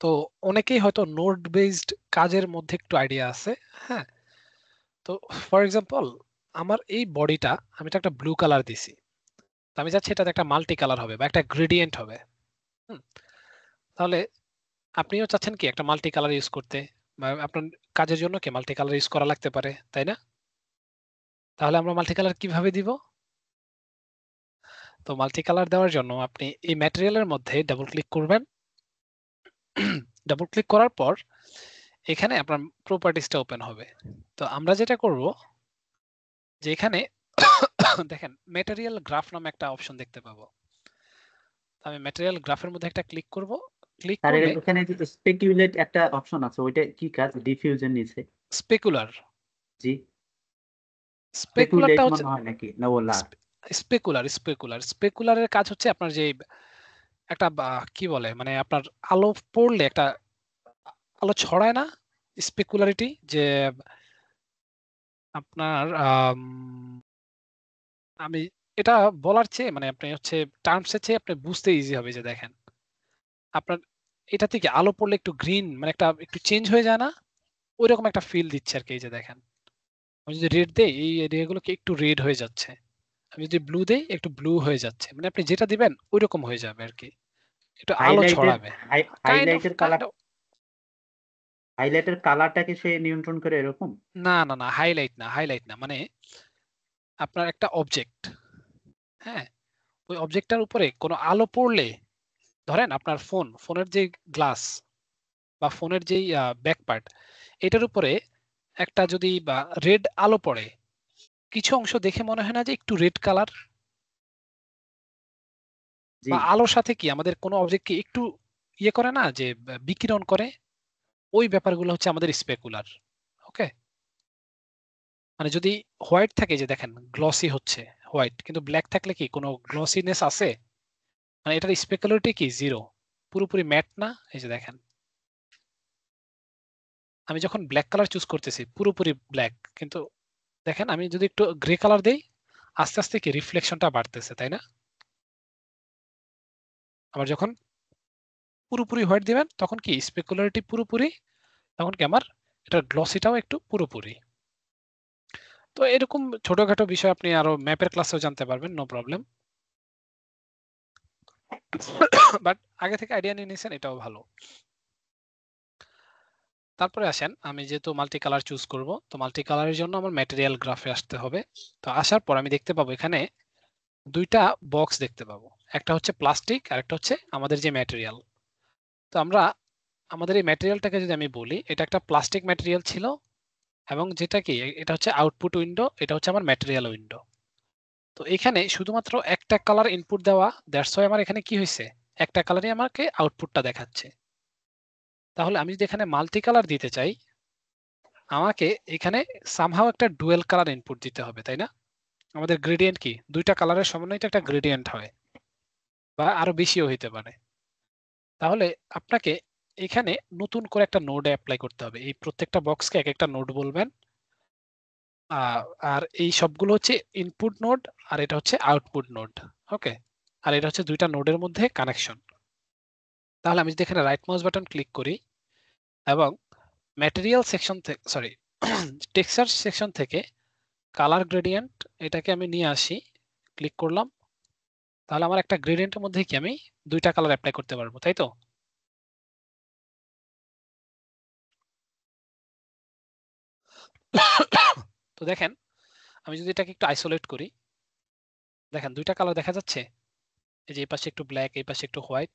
তো অনেকেই হয়তো নোড বেসড কাজের মধ্যে একটু আইডিয়া আছে, হ্যাঁ। তো ফর এক্সাম্পল আমার এই বডিটা আমি তো একটা ব্লু কালার দিছি, তো আমি চাচ্ছি এটাতে একটা মাল্টি কালার হবে বা একটা গ্রেডিয়েন্ট হবে। তাহলে আপনিও চাচ্ছেন কি একটা মাল্টি কালার ইউজ করতে, বা আপনার কাজের জন্য কি মাল্টি কালার ইউজ করা লাগতে পারে, তাই না? তাহলে আমরা মাল্টি কালার কিভাবে দিব? তো মাল্টি কালার দেওয়ার জন্য আপনি এই ম্যাটেরিয়ালের মধ্যে ডাবল ক্লিক করবেন। ডাবল ক্লিক করার পর এখানে আপনার প্রপার্টিসটা ওপেন হবে। তো আমরা যেটা করব যে এখানে দেখেন ম্যাটেরিয়াল গ্রাফ নামে একটা অপশন দেখতে পাবো। আমি ম্যাটেরিয়াল গ্রাফের মধ্যে একটা ক্লিক করব। ক্লিক স্যার করলে এখানে যে স্পেকুলেট একটা অপশন আছে, ওইটা কি কাজ? ডিফিউজের নিচে স্পেকুলার, জি, স্পেকুলারটা স্পেকুলেট হচ্ছে মনে হয় নাকি, না ওলার? স্পেকুলারের কাজ হচ্ছে আপনার যে একটা কি বলে, মানে আপনার আলো পড়লে একটা আলো ছড়ায় না, স্পেকুলারিটি, যে আপনার আমি এটা বলার চেয়ে মানে আপনি হচ্ছে টার্মসের চেয়ে আপনি বুঝতে ইজি হবে। যে দেখেন আপনার এটা থেকে আলো পড়লে একটু গ্রিন, মানে একটা একটু চেঞ্জ হয়ে যায় না, ওইরকম একটা ফিল দিচ্ছে আর কি। এই যে দেখেন আমি যদি রেড দেই এই এরিয়াগুলোকে একটু রেড হয়ে যাচ্ছে, আমি যদি ব্লু দেই একটু ব্লু হয়ে যাচ্ছে, মানে আপনি যেটা দিবেন ওইরকম হয়ে যাবে আর কি, একটু আলো ছড়াবে। হাইলাইটের কালার, হাইলাইটের কালারটাকে সে নিয়ন্ত্রণ করে এরকম? না না না, হাইলাইট না, মানে আপনার একটা অবজেক্ট, হ্যাঁ, ওই অবজেক্টটার উপরে কোনো আলো পড়লে, ধরেন আপনার ফোনের যে গ্লাস বা ফোনের যেই ব্যাক পার্ট, এটার উপরে একটা যদি বা রেড আলো পড়ে, কিছু অংশ দেখে মনে হয় না যে একটু রেড কালার? জি বা আলোর সাথে কি আমাদের কোনো অবজেক্টকে একটু ইয়ে করে না, যে বিকিরণ করে, ওই ব্যাপারগুলো হচ্ছে আমাদের স্পেকুলার। ওকে, মানে যদি হোয়াইট থাকে, যে দেখেন গ্লসি হচ্ছে হোয়াইট, কিন্তু ব্ল্যাক থাকলে কি কোনো গ্লসিনেস আছে? মানে এটার স্পেকুলারিটি কি জিরো, পুরোপুরি ম্যাট না। এই যে দেখেন আমি যখন ব্ল্যাক কালার চুজ করতেছি পুরোপুরি ব্ল্যাক, কিন্তু দেখেন আমি যদি একটু গ্রে কালার দেই আস্তে আস্তে কি রিফ্লেকশনটা বাড়তেছে, তাই না? আবার যখন পুরোপুরি হোয়াইট দিবেন তখন কি স্পেকুলারিটি পুরোপুরি, তখন কি আমার এটার গ্লসিটাও একটু পুরোপুরি। তো এরকম ছোটখাটো বিষয় আপনি আরো ম্যাপের ক্লাসেও জানতে পারবেন, নো প্রবলেম। বাট আগে থেকে আইডিয়া নিয়ে নিয়েছেন, এটাও ভালো। তারপরে আসেন আমি যেহেতু মাল্টি কালার চুজ করব, তো মাল্টি কালারের জন্য আমার ম্যাটেরিয়াল গ্রাফে আসতে হবে। তো আসার পর আমি দেখতে পাবো এখানে দুইটা বক্স দেখতে পাবো, একটা হচ্ছে প্লাস্টিক আর একটা হচ্ছে আমাদের যে ম্যাটেরিয়াল। তো আমরা আমাদের এই ম্যাটেরিয়ালটাকে যদি আমি বলি, এটা একটা প্লাস্টিক ম্যাটেরিয়াল ছিল, এবং যেটা কি এটা হচ্ছে আউটপুট উইন্ডো, এটা হচ্ছে আমার ম্যাটেরিয়াল উইন্ডো। তো এখানে শুধুমাত্র একটা কালার ইনপুট দেওয়া, দ্যাটস ওয়াই আমার এখানে কি হয়েছে, একটা কালারই আমাকে আউটপুটটা দেখাচ্ছে। তাহলে আমি যদি এখানে মাল্টি কালার দিতে চাই, আমাকে এখানে সামহাও একটা ডুয়েল কালার ইনপুট দিতে হবে, তাই না? আমাদের গ্রেডিয়েন্ট কি, দুইটা কালারের সমন্বয়ে একটা গ্রেডিয়েন্ট হয়, বা আরো বেশিও হইতে পারে। তাহলে আপনাকে এখানে নতুন করে একটা নোড অ্যাপ্লাই করতে হবে। এই প্রত্যেকটা বক্সকে এক একটা নোড বলবেন, আর এই সবগুলো হচ্ছে ইনপুট নোড, আর এটা হচ্ছে আউটপুট নোড। ওকে, আর এটা হচ্ছে দুইটা নোডের মধ্যে কানেকশন। তাহলে আমি যদি এখানে রাইট মাউস বাটন ক্লিক করি এবং ম্যাটেরিয়াল সেকশন থেকে, সরি, টেক্সচার সেকশন থেকে কালার গ্রেডিয়েন্ট এটাকে আমি নিয়ে আসি, ক্লিক করলাম, তাহলে আমার একটা গ্রেডিয়েন্টের মধ্যে কি আমি দুইটা কালার অ্যাপ্লাই করতে পারবো, তাই তো? তো দেখেন, আমি যদি এটাকে একটু আইসোলেট করি, দেখেন দুইটা কালার দেখা যাচ্ছে। এই যে এই পাশে একটু ব্ল্যাক, এই পাশে একটু হোয়াইট।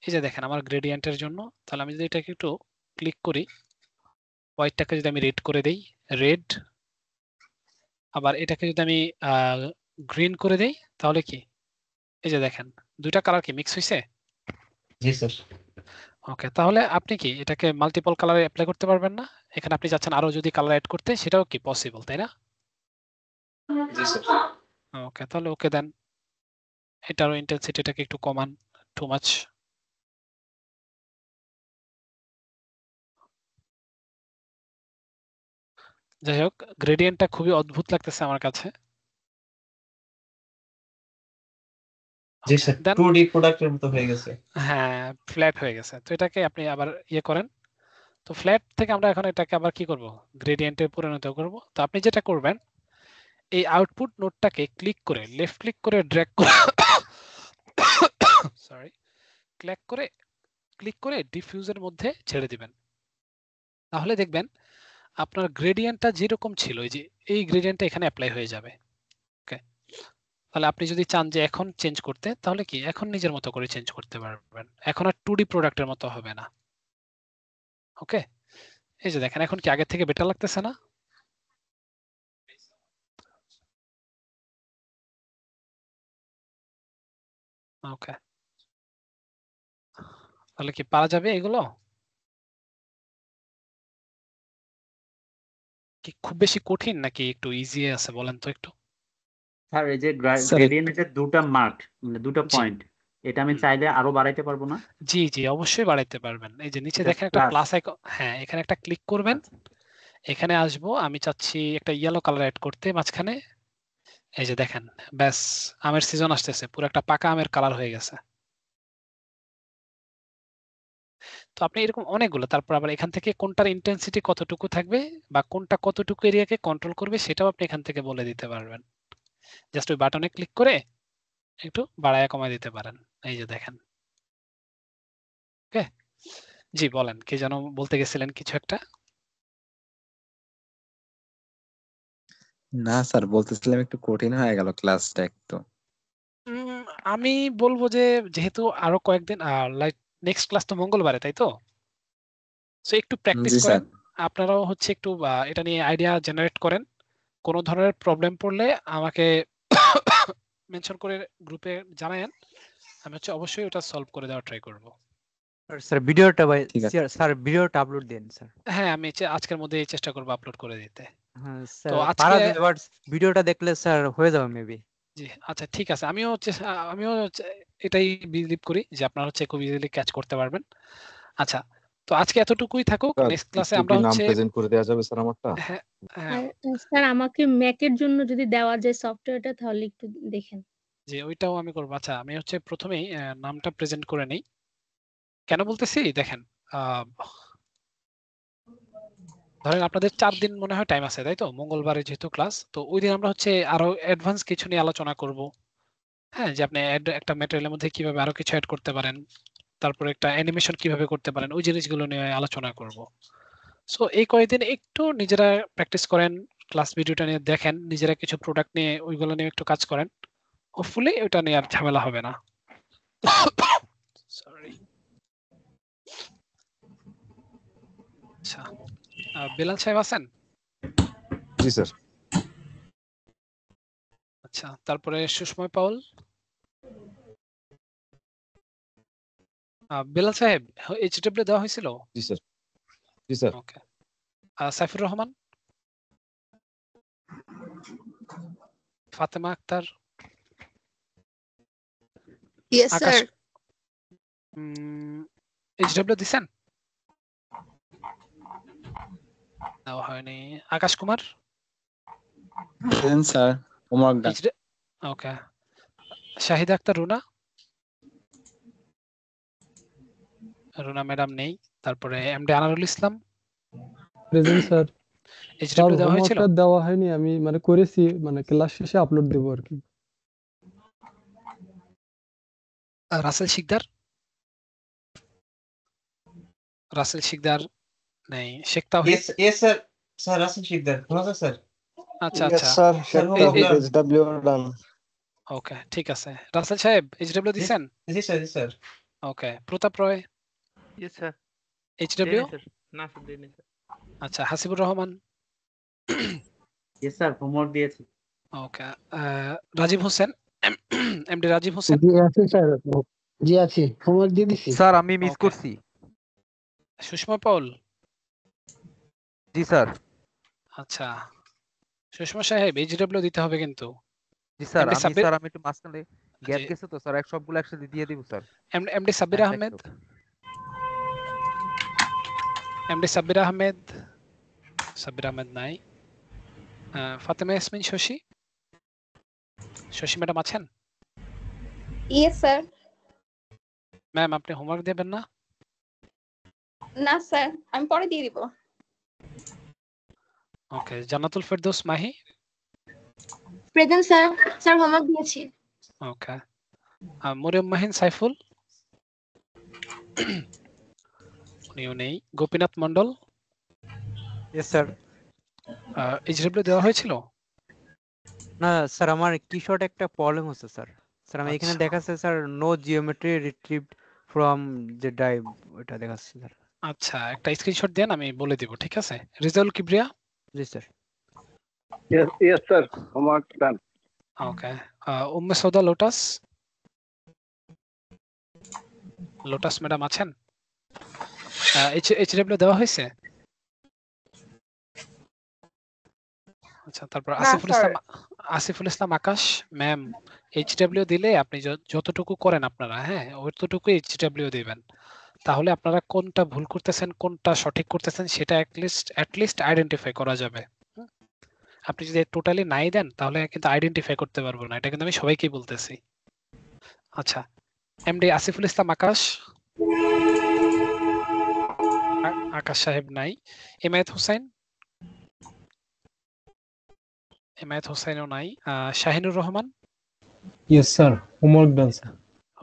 এই যে দেখেন আমার গ্রেডিয়েন্টের জন্য। তাহলে আমি যদি এটাকে একটু ক্লিক করি, হোয়াইটটাকে যদি আমি রেড করে দেই, রেড, আবার এটাকে যদি আমি গ্রিন করে দেই, তাহলে কি এই যে দেখেন দুইটা কালার কি মিক্স হইছে? জি স্যার। ওকে, তাহলে আপনি কি এটাকে মাল্টিপল কালারে অ্যাপ্লাই করতে পারবেন না? এখানে আপনি চাচ্ছেন আরো যদি কালার অ্যাড করতে, সেটাও কি পসিবল, তাই না? জি স্যার। ওকে, তাহলে ওকে দেন। এটারও ইন্টেন্সিটিটাকে একটু কমান, টু মাচ। যাই হোক, গ্রেডিয়েন্টটা খুবই অদ্ভুত লাগতেছে আমার কাছে। জি স্যার, 2D প্রোডাক্টের মতো হয়ে গেছে। হ্যাঁ, ফ্ল্যাট হয়ে গেছে। তো এটাকে আপনি আবার ইয়ে করেন। তো ফ্ল্যাট থেকে আমরা এখন এটাকে আবার কি করব, গ্রেডিয়েন্টে পরিণত করব। তো আপনি যেটা করবেন, এই আউটপুট নোডটাকে ক্লিক করে, লেফট ক্লিক করে ড্র্যাগ করে, সরি, ক্লিক করে ডিফিউজের মধ্যে ছেড়ে দিবেন। তাহলে দেখবেন আপনার গ্রেডিয়েন্টটা যেরকম ছিল, এই যে এই গ্রেডিয়েন্টটা এখানে অ্যাপ্লাই হয়ে যাবে। ওকে, তাহলে আপনি যদি চান যে এখন চেঞ্জ করতে, তাহলে কি এখন নিজের মতো করে চেঞ্জ করতে পারবেন। এখন আর 2D প্রোডাক্টের মতো হবে না। ওকে, এই যে দেখেন এখন কি আগের থেকে বেটার লাগতেছে না? ওকে, তাহলে কি পারা যাবে এগুলো? কি খুব বেশি কঠিন নাকি একটু ইজি আছে, বলেন তো একটু। স্যার এই যে স্যার গ্রেডিয়েন্টের দুটো মার্ক, মানে দুটো জি, পয়েন্ট, এটা আমি চাইলে আরো বাড়াইতে পারবো না? জি, জি, অবশ্যই বাড়াইতে পারবেন। এই যে নিচে এটা দেখেন একটা প্লাস। প্লাস আইকন, হ্যাঁ, এখানে একটা ক্লিক করবেন। আচ্ছা এখানে আসবো, আমি চাচ্ছি একটা ইয়েলো কালার অ্যাড করতে মাঝখানে। এই যে দেখেন, ব্যাস, আমের সিজন আসতেছে, পুরো একটা পাকা আমের কালার হয়ে গেছে। তো আপনি এরকম অনেকগুলো, তারপর আবার এখান থেকে কোনটার ইন্টেন্সিটি কতটুকু থাকবে বা কোনটা কতটুকু এরিয়াকে কন্ট্রোল করবে, সেটাও আপনি এখান থেকে বলে দিতে পারবেন। জাস্ট ওই বাটনে ক্লিক করে একটু বাড়ায়া কমায় দিতে পারেন। এই যে দেখেন। ওকে, জি বলেন, কি যেন বলতে গেছিলেন কিছু একটা? না স্যার, বলতেছিলাম একটু কঠিন হয়ে গেল ক্লাসটা একটু। আমি বলবো যে যেহেতু আরো কয়েকদিন, লাইক নেক্সট ক্লাস তো মঙ্গলবারে, তাই তো? সো একটু প্র্যাকটিস জি করেন। স্যার। আপনারাও হচ্ছে একটু এটা নিয়ে আইডিয়া জেনারেট করেন। কোনো ধরনের প্রবলেম পড়লে আমাকে মেনশন করে গ্রুপে জানায়েন। আমি হচ্ছে অবশ্যই ওটা সলভ করে দেওয়ার ট্রাই করব। স্যার ভিডিওটা ভাই, ঠিক আছে স্যার ভিডিওটা আপলোড দেন স্যার। হ্যাঁ, আমি আজকের মধ্যেই চেষ্টা করব আপলোড করে দিতে। হ্যাঁ তো স্যার, আজকে পারা যাবে, বাট ভিডিওটা দেখলে স্যার হয়ে যাবে মেবি। জি, আচ্ছা ঠিক আছে। আমিও এটাই বিলিভ করি যে আপনারা হচ্ছে খুব ইজিলি ক্যাচ করতে পারবেন। আচ্ছা, তো আজকে এতটুকুই থাকুক। স্যার নেক্সট ক্লাসে একটু আমরা কি নাম হচ্ছে প্রেজেন্ট করে দেওয়া যাবে স্যার আমারটা? হ্যাঁ, হ্যাঁ, আর স্যার আমাকে ম্যাকের জন্য যদি দেওয়া যায় সফটওয়্যারটা, তাহলে একটু দেখেন। জি, ওইটাও আমি করব। আচ্ছা, আমি হচ্ছে প্রথমেই নামটা প্রেজেন্ট করে নেই। কেন বলতেছি দেখেন, আহ, ধরেন আপনাদের 4 দিন মনে হয় টাইম আছে, তাই তো? মঙ্গলবারে যেহেতু ক্লাস, তো ওই দিন আমরা হচ্ছে আরো অ্যাডভান্স কিছু নিয়ে আলোচনা করব। হ্যাঁ, যে আপনি একটা ম্যাটেরিয়ালের মধ্যে কিভাবে আরো কিছু অ্যাড করতে পারেন, তারপরে একটা অ্যানিমেশন কিভাবে করতে পারেন, ওই জিনিসগুলো নিয়ে আলোচনা করব। সো এই কয়েকদিন একটু নিজেরা প্র্যাকটিস করেন, ক্লাস ভিডিওটা নিয়ে দেখেন, নিজেরা কিছু প্রোডাক্ট নিয়ে ওইগুলো নিয়ে একটু কাজ করেন। হোপফুলি ওটা নিয়ে আর ঝামেলা হবে না। সরি। আচ্ছা, বেলাল সাহেব আছেন? জি স্যার। আচ্ছা, তারপরে সুষময় পাউল। বেলাল সাহেব এইচডব্লিউ দেওয়া হয়েছিল? জি স্যার, জি sir. Okay. Saifur Rahman, Fatema Akter, yes Akash, sir. HW দিছেন? দেওয়া হয়নি। Akash Kumar? Then sir, homework done. Okay. Shahida Akter Runa? Runa madam নেই। তারপরে MD Anarul Islam? Present sir. Sir HW দেওয়া হয়েছিল? হোমওয়ার্কটা দেওয়া হয়নি, আমি মানে করেছি, মানে ক্লাস শেষে আপলোড দেবো আর কি। রাসেল শিকদার? রাসেল শিকদার নেই। শেখ তাওহিদ? Yes, sir. Sir, Rasul Shikdar. Hello, sir. আচ্ছা Yes, আচ্ছা। sir. Sheikh Tawhid, SW done. ওকে, ঠিক আছে। রাসেল সাহেব এইচডব্লিউ দিছেন? Yes, sir. Yes, sir. Okay. Pratap Roy? Yes sir. HW? না স্যার দেইনি স্যার। আচ্ছা। Hasibur Rahman? Yes sir, homework দিয়েছি। ওকে। রাজীব হোসেন? এমডি রাজীব হোসেন? জি আছি স্যার, জি আছি, হোমওয়ার্ক দিয়ে দিছি স্যার। আমি মিস ওকে। করছি। সুষমা পাউল? জি স্যার। আচ্ছা। সুষমা সাহেব এইচডব্লিউ দিতে হবে কিন্তু। জি স্যার। এমডি সাব্বির? আমি একটু মাঝখানে গ্যাপ গেছে তো স্যার, সবগুলো একসাথে দিয়ে দিব sir. MD Sabbir Ahmed? MD Sabbir Ahmed? Sabbir Ahmed নাই। ফাতেমা ইয়াসমিন শশী? শশী ম্যাডাম আছেন? Yes sir. ম্যাম আপনি হোমওয়ার্ক দেবেন না? না স্যার, আমি পরে দিয়ে দিব। Okay. Jannatul Ferdous Mahi? Present sir. Sir homework দিয়েছি। ওকে। মরিয়ম মাহিন সাইফুল? উনিও নেই। Gopinath Mondal? Yes sir. HW দেওয়া হয়েছিল? না স্যার, আমার কিশোর একটা প্রবলেম হচ্ছে স্যার। স্যার আমি এখানে আচ্ছা। দেখাচ্ছে স্যার নো জিওমেট্রি রিট্রিভড ফ্রম যে ড্রাইভ, ওটা দেখাচ্ছে স্যার। আচ্ছা, একটা স্ক্রিনশট দেন, আমি বলে দিব, ঠিক আছে? রিজাউল কিবরিয়া? জি sir. Yes, sir. Homework done. Okay. Umme Sauda Lotus? Lotus madam আছেন? এইচডব্লিউ দেওয়া হয়েছে? আচ্ছা। তারপর না Asiful sir. Islam? Asiful Islam Akash? Ma'am HW দিলে আপনি যতটুকু করেন আপনারা, হ্যাঁ, অতটুকু এইচডব্লিউ দিবেন। তাহলে আপনারা কোনটা ভুল করতেছেন কোনটা সঠিক করতেছেন সেটা অ্যাটলিস্ট আইডেন্টিফাই করা যাবে। আপনি যদি টোটালি নাই দেন তাহলে কিন্তু আইডেন্টিফাই করতে পারবো না, এটা কিন্তু আমি সবাইকেই বলতেছি। আচ্ছা। এমডি আসিফুল ইসলাম আকাশ? আকাশ সাহেব নাই। এমায়েত হোসেন? এমায়েত হোসেনও নাই। Shahinur Rahman? Yes sir, homework done sir.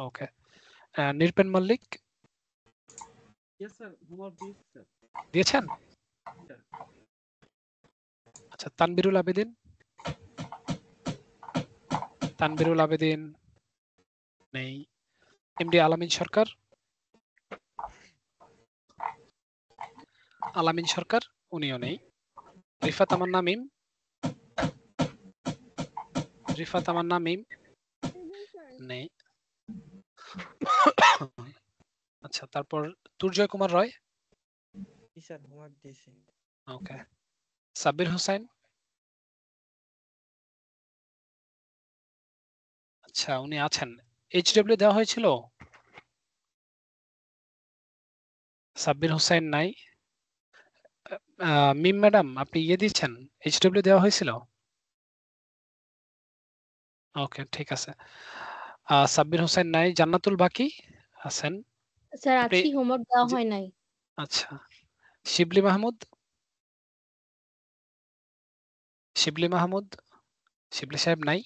Okay. Nripen Mallik? Yes sir, homework দিয়েছি স্যার। দিয়েছেন? আচ্ছা। তানবিরুল আবেদিন? তানবিরুল আবেদিন নেই। এমডি আলামিন সরকার? আলামিন সরকার? উনিও নেই। রিফাত তামান্না মিম? রিফাত তামান্না মিম নেই। আচ্ছা। তারপর দুর্জয় কুমার রয়? জি স্যার, হোমওয়ার্ক দিয়েছি। ওকে। সাব্বির হোসেন? আচ্ছা, উনি আছেন। এইচডব্লিউ দেওয়া হয়েছিল? সাব্বির হোসেন নাই। মিম ম্যাডাম আপনি দিচ্ছেন, এইচডব্লিউ দেওয়া হয়েছিল? ওকে, ঠিক আছে। সাব্বির হোসেন নাই। জান্নাতুল বাকি আছেন? স্যার আজকে হোমওয়ার্ক দেওয়া হয় নাই। আচ্ছা। শিবলি মাহমুদ? শিবলি মাহমুদ? শিবলি সাহেব নাই।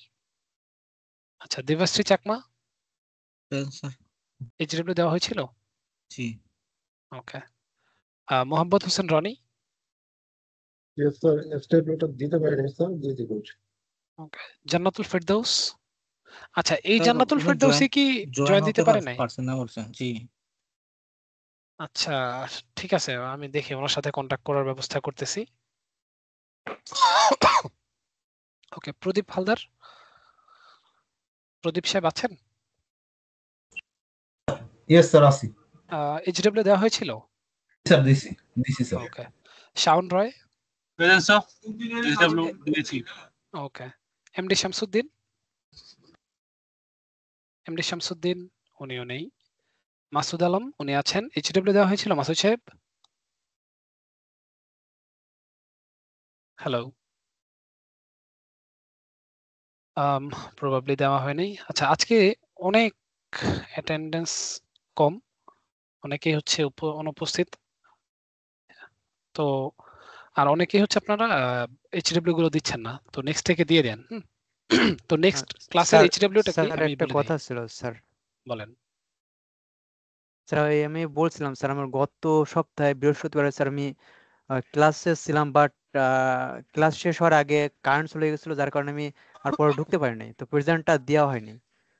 আচ্ছা। দেবাশ্রী চাকমা? এইচডব্লিউ দেওয়া হয়েছিল? জি। ওকে। মোহাম্মদ হোসেন রনি? ইয়েস স্যার, স্টেটমেন্টটা দিতে পারি না স্যার, দিয়ে দিব। ওকে। জান্নাতুল ফেরদৌস? আচ্ছা, এই জান্নাতুল ফেরদৌসি কি জয়েন দিতে পারে নাই? জি। আচ্ছা, ঠিক আছে, আমি দেখি ওনার সাথে কন্টাক্ট করার ব্যবস্থা করতেছি। ওকে। প্রদীপ হালদার? প্রদীপ সাহেব আছেন? ইয়েস স্যার, আছি। এইচডব্লিউ দেওয়া হয়েছিল? স্যার দিছি sir. Okay. Shaon Roy? Presence of HW দিয়েছি। ওকে। এমডি শামসুদ্দিন? এমডি শামসুদ্দিন উনিও নেই। মাসুদ আলম উনি আছেন। এইচডব্লিউ দেওয়া হয়েছিল মাসুদ সাহেব? হ্যালো। প্রবাবলি দেওয়া হয়নি। আচ্ছা, আজকে অনেক অ্যাটেন্ডেন্স কম, অনেকেই হচ্ছে অনুপস্থিত। তো আর অনেকেই হচ্ছে আপনারা এইচডব্লিউ গুলো দিচ্ছেন না, তো নেক্সট থেকে দিয়ে দেন। তো নেক্সট ক্লাসের স্যার এইচডব্লিউটা কি স্যার আমি একটা বলে কথা দিই। ছিল স্যার। বলেন। স্যার আমি বলছিলাম স্যার, আমার গত সপ্তাহে বৃহস্পতিবার স্যার আমি ক্লাসে ছিলাম, বাট ক্লাস শেষ হওয়ার আগে কারেন্ট চলে গেছিল, যার কারণে আমি আর পরে ঢুকতে পারি নাই, তো প্রেজেন্টটা দেওয়া হয়নি।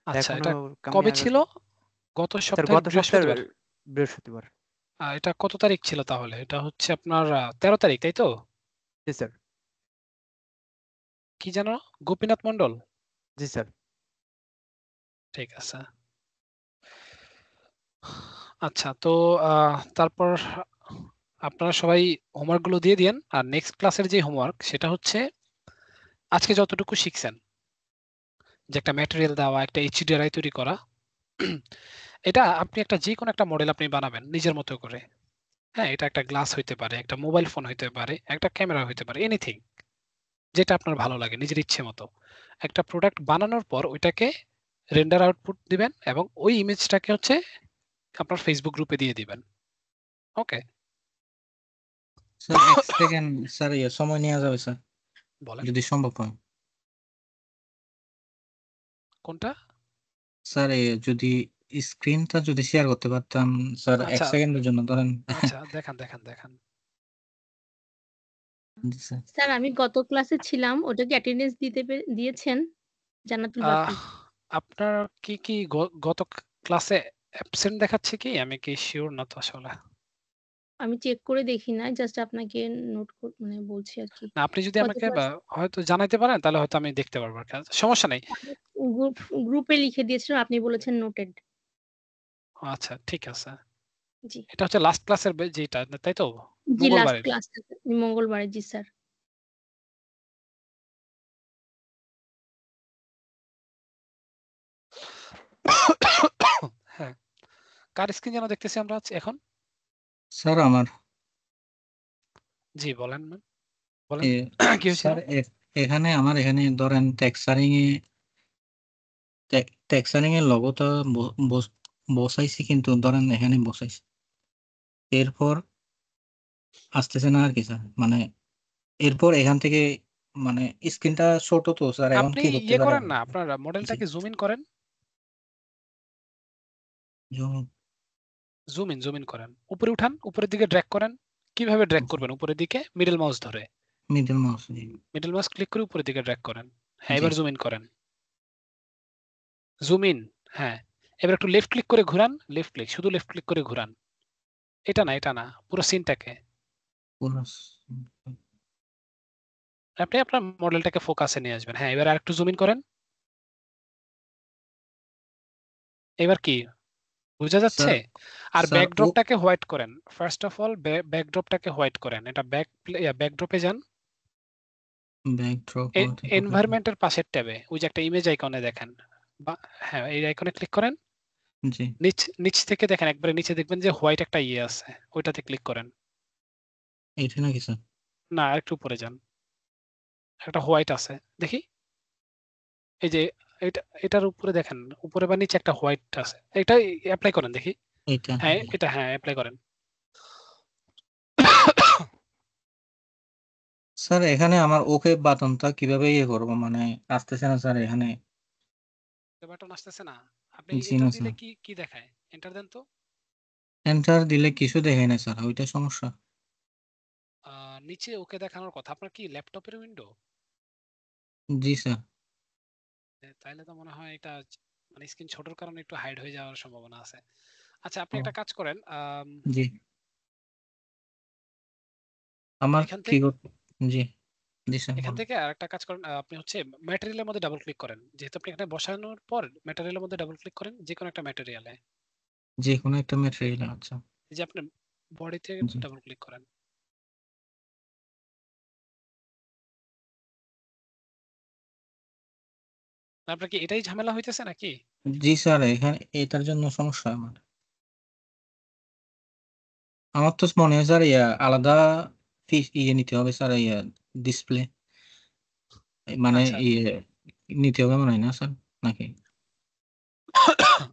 আচ্ছা, এখনো এটা আমি কবে আগে ছিল? গত স্যার সপ্তাহের গত সপ্তাহের বৃহস্পতিবার? বৃহস্পতিবার। এটা কত তারিখ ছিল তাহলে? এটা হচ্ছে আপনার 13 তারিখ, তাই তো? জি স্যার। কি জানো, গোপীনাথ মন্ডল? জি স্যার। ঠিক আছে। আচ্ছা, তো তারপর আপনারা সবাই হোমওয়ার্ক গুলো দিয়ে দিয়েন। আর নেক্সট ক্লাসের যে হোমওয়ার্ক, সেটা হচ্ছে আজকে যতটুকু শিখছেন, যে একটা ম্যাটেরিয়াল দেওয়া, একটা এইচডিআরআই তৈরি করা, এটা আপনি একটা যে কোনো একটা মডেল আপনি বানাবেন নিজের মতো করে। হ্যাঁ, এটা একটা গ্লাস হইতে পারে, একটা মোবাইল ফোন হইতে পারে, একটা ক্যামেরা হইতে পারে, এনিথিং যেটা আপনার ভালো লাগে নিজের ইচ্ছে মতো। একটা প্রোডাক্ট বানানোর পর ওইটাকে রেন্ডার আউটপুট দিবেন এবং ওই ইমেজটাকে হচ্ছে আপনার ফেসবুক গ্রুপে দিয়ে দিবেন। ওকে। স্যার এক সেকেন্ড স্যার, সময় নেওয়া যাবে স্যার বলেন। যদি সম্ভব হয়। কোনটা? স্যার যদি স্ক্রিনটা যদি শেয়ার করতে পারতাম স্যার, এক আচ্ছা সেকেন্ডের জন্য ধরেন। আচ্ছা, দেখান দেখান দেখান। জি স্যার। স্যার আমি গত ক্লাসে ছিলাম, ওটা কি অ্যাটেন্ডেন্স দিয়েছেন জান্নাতুল বাকি? আপনার কি গত ক্লাসে অ্যাবসেন্ট দেখাচ্ছে কি? আমি কি শিওর না তো আসলে। আমি চেক করে দেখি না, জাস্ট আপনাকে নোট মানে বলছি আর কি। না, আপনি যদি গত আমাকে ক্লাস হয়তো জানাইতে পারেন তাহলে হয়তো আমি দেখতে পারবো। সমস্যা নেই। গ্রুপে লিখে দিয়েছিলাম, আপনি বলেছেন নোটেড। আচ্ছা, ঠিক আছে। জি এটা হচ্ছে লাস্ট ক্লাসের যেটা, তাই তো? জি, লাস্ট মঙ্গলবারের। ক্লাস মঙ্গলবারে। জি স্যার। হ্যাঁ, কার স্ক্রিন যেন দেখতেছি আমরা এখন? স্যার আমার। জি বলেন, বলেন। এ, কি হয়েছিল? স্যার এখানে আমার এখানে ধরেন টেক্সারিং এর লোগোটা বসাইছি, কিন্তু ধরেন এখানে বসাইছি, এরপর আসতেছে না আর কি স্যার। মানে এরপর এখান থেকে মানে স্ক্রিনটা ছোট তো স্যার, এখন আপনি কি করতে ইয়ে পারে? করেন না, আপনার মডেলটাকে জুম ইন করেন। জুম ইন করেন, উপরে উঠান, উপরের দিকে ড্র্যাগ করেন। কিভাবে ড্র্যাগ করবেন? উপরের দিকে মিডল মাউস ধরে। Middle mouse. Middle mouse click করে উপরের দিকে ড্র্যাগ করেন। হ্যাঁ, জি। এবার জুম ইন করেন। Zoom in. হ্যাঁ, এবার একটু লেফট ক্লিক করে ঘুরান। লেফট ক্লিক, শুধু লেফট ক্লিক করে ঘুরান। এটা না, পুরো সিনটাকে। আপনি আপনার মডেলটাকে ফোকাসে নিয়ে আসবেন। হ্যাঁ, এবার আরেকটু জুম ইন করেন। এবার কি বোঝা যাচ্ছে? আর স্যার ব্যাকড্রপটাকে হোয়াইট করেন। ফার্স্ট অফ অল ব্যাকড্রপটাকে হোয়াইট করেন। এটা ব্যাকড্রপে যান। ব্যাকড্রপ এনভায়রনমেন্টের পাশের ট্যাবে ওই যে একটা ইমেজ আইকনে দেখেন, হ্যাঁ এই আইকনে ক্লিক করেন। জি। নিচ থেকে দেখেন, একবারে নিচে দেখবেন যে হোয়াইট একটা ইয়ে আছে, ওইটাতে ক্লিক করেন। এইটা নাকি স্যার? না, আরেকটু উপরে যান, একটা হোয়াইট আছে দেখি। এই যে এটার উপরে দেখেন, উপরে বা নিচে একটা হোয়াইট আছে, এটা অ্যাপ্লাই করেন দেখি। এইটা? হ্যাঁ, এটা অ্যাপ্লাই করেন। স্যার এখানে আমার ওকে বাটনটা কিভাবে ইয়ে করবো, মানে আসতেছে না স্যার এখানে। বাটন আসতেছে না? আপনি জি এন্টার না দিলে স্যার। কি দেখায়? এন্টার দেন তো। এন্টার দিলে কিছু দেখায় না স্যার, ওইটা সমস্যা। নিচে ওকে দেখানোর কথা। আপনার কি ল্যাপটপের উইন্ডো? জি স্যার। তাইলে তো মনে হয় এটা মানে স্ক্রিন ছোটর কারণে একটু হাইড হয়ে যাওয়ার সম্ভাবনা আছে। আচ্ছা, আপনি একটা কাজ করেন। জি। আমার এখান কি থেকে জি জি স্যার এখান বলুন। থেকে আরেকটা কাজ করেন। আপনি হচ্ছে ম্যাটেরিয়ালের মধ্যে ডাবল ক্লিক করেন। যেহেতু আপনি এখানে বসানোর পর ম্যাটেরিয়ালের মধ্যে ডাবল ক্লিক করেন, যে কোনো একটা ম্যাটেরিয়ালে। যে কোনো একটা ম্যাটেরিয়াল। আচ্ছা এই যে আপনি বডিতে জি ডাবল ক্লিক করেন। আপনার কি এটাই ঝামেলা হইতেছে নাকি? জি স্যার, এখানে এটার জন্য সমস্যা আমার। আমার তো মনে হয় স্যার আলাদা নিতে হবে স্যার, ডিসপ্লে মানে আচ্ছা নিতে হবে মনে হয় না স্যার, নাকি?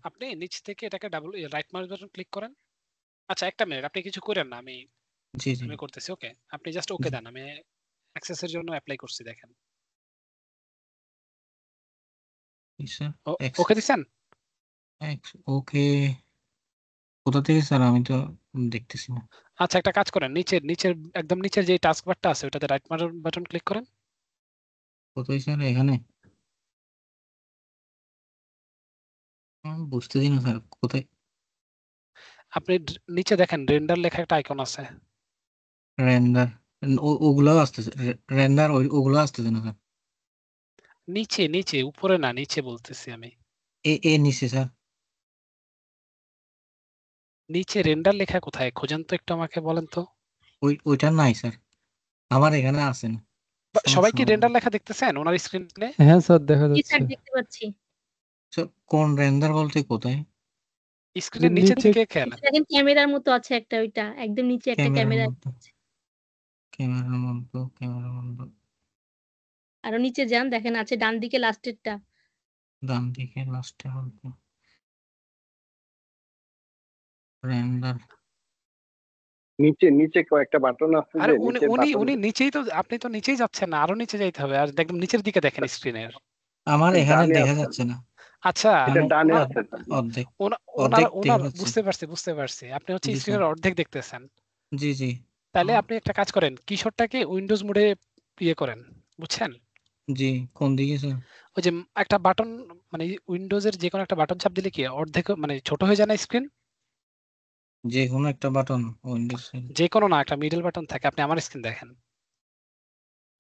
আপনি নিচ থেকে এটাকে double right mouse button click করেন। আচ্ছা একটা মিনিট, আপনি কিছু করেন না, আমি জি জি আমি করতেছি। ওকে, আপনি জাস্ট ওকে জি দেন, আমি অ্যাক্সেসের জন্য অ্যাপ্লাই করছি, দেখেন। স্যার ওকে দিছেন? ওকে কোথা থেকে স্যার, আমি তো দেখতেছি না। আচ্ছা একটা কাজ করেন, নিচের একদম নিচের যে টাস্ক বারটা আছে ওটাতে রাইট মাউস বাটন ক্লিক করেন। কোথায় স্যার? এখানে আমি বুঝতেছি না স্যার কোথায়। আপনি নিচে দেখেন রেন্ডার লেখা একটা আইকন আছে। রেন্ডার ওগুলো আসতেছে, রেন্ডার ওগুলো আসতেছে না স্যার। নিচে নিচে, উপরে না, নিচে বলতেছি আমি। নিচে স্যার। নিচে রেন্ডার লেখা কোথায় খোঁজেন তো একটু, আমাকে বলেন তো। ওইটা নাই স্যার, আমার এখানে আছে না। সবাই কি সমস্যা রেন্ডার লেখা দেখতেছেন ওনার স্ক্রিনে? হ্যাঁ স্যার দেখা জি যাচ্ছে। স্যার দেখতে পাচ্ছি। স্যার কোন রেন্ডার বলতে কোথায়? স্ক্রিনের নিচের নিচে দিকে খেয়াল। দেখেন ক্যামেরার মতো আছে একটা, ওইটা একদম নিচে একটা ক্যামেরার ক্যামেরা মধ্যে, আছে। ক্যামেরার মধ্যে আরো নিচে যান, দেখেন আছে ডান দিকে লাস্টেরটা। ডান দিকে লাস্টে বলতে রেন্ডার। নিচে নিচে কয়েকটা বাটন আছে আরে যে উনি নিচের উনি বাটন। উনি নিচেই তো, আপনি তো নিচেই যাচ্ছেন না, আরো নিচে যাইতে হবে, আর একদম নিচের দিকে দেখেন স্ক্রিনের। আমার এখানে ডানে দেখা আছে, যাচ্ছে না। আচ্ছা এটা ডানে ওনার আছে স্যার। অর্ধেক ওনার অর্ধেক দেখা ওনার যাচ্ছে। বুঝতে পারছি, আপনি হচ্ছে জি স্যার। স্ক্রিনের অর্ধেক দেখতেছেন। জি জি তাহলে আপনি একটা কাজ করেন, কিশোরটাকে উইন্ডোজ মোডে ইয়ে করেন, বুঝছেন? জি কোন দিকে স্যার? ওই যে একটা বাটন, মানে উইন্ডোজের যে কোনো একটা বাটন চাপ দিলে কি অর্ধেক মানে ছোট হয়ে যায় না স্ক্রিন? যে কোনো একটা বাটন উইন্ডোজ। যে কোনো না, একটা মিডল বাটন থাকে, আপনি আমার স্ক্রিন দেখেন।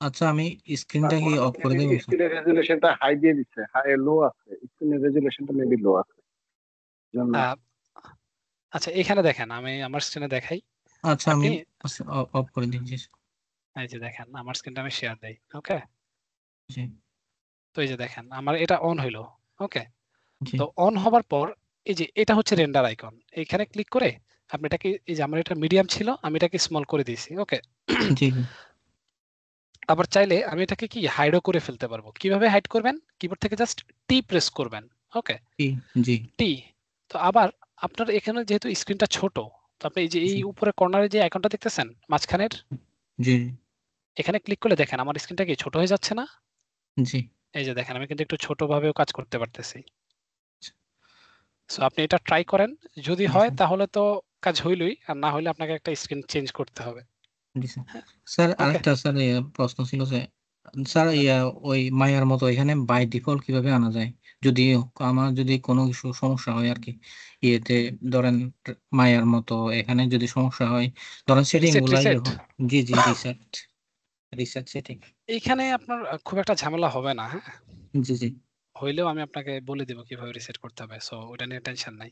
আচ্ছা আমি স্ক্রিনটা কি অফ করে দেবো স্যার? স্ক্রিনের রেজুলেশনটা হাই দিয়ে দিচ্ছে, হাই লো আছে, স্ক্রিনের রেজুলেশনটা মেবি লো আছে জন্য। আচ্ছা এখানে দেখেন, আমি আমার স্ক্রিনে দেখাই। আচ্ছা আমি আপনি অফ করে দিচ্ছি। এই যে দেখেন আমার স্ক্রিনটা আমি শেয়ার দেই। ওকে, জি তো এই যে দেখেন আমার এটা অন হইলো। ওকে, জি তো অন হবার পর এই যে এটা হচ্ছে রেন্ডার আইকন, এখানে ক্লিক করে আপনি এটাকে, এই যে আমার এটা মিডিয়াম ছিল, আমি এটাকে স্মল করে দিয়েছি। ওকে, জি আবার চাইলে আমি এটাকে কি হাইডও করে ফেলতে পারবো। কিভাবে হাইড করবেন? কিবোর্ড থেকে জাস্ট টি প্রেস করবেন। ওকে, জি টি। তো আবার আপনার এখানে যেহেতু স্ক্রিনটা ছোট, তো আপনি এই যে এই জি উপরে কর্নারে যে আইকনটা দেখতেছেন মাঝখানের, জি এখানে ক্লিক করলে দেখেন আমার স্ক্রিনটা কি ছোট হয়ে যাচ্ছে না? জি এই যে দেখেন আমি কিন্তু একটু ছোট ভাবেও কাজ করতে পারতেছি। সো আপনি এটা ট্রাই করেন, যদি হয় তাহলে তো কাজ হইলই, আর না হলে আপনাকে একটা স্ক্রিন চেঞ্জ করতে হবে। জি স্যার। স্যার আরেকটা স্যার প্রশ্ন ছিল যে স্যার ওই মায়ার মতো এখানে বাই ডিফল্ট কিভাবে আনা যায়, যদি আমার যদি কোনো কিছু সমস্যা হয় আর কি, ইয়েতে ধরেন মায়ার মতো এখানে যদি সমস্যা হয়, ধরেন সেটিং রিসেট গুলাই রিসেট যখন জি জি রিসেট সেটিং। এইখানে আপনার খুব একটা ঝামেলা হবে না। হ্যাঁ, জি জি হইলেও আমি আপনাকে বলে দিব কিভাবে রিসেট করতে হবে, সো ওটা নিয়ে টেনশন নাই।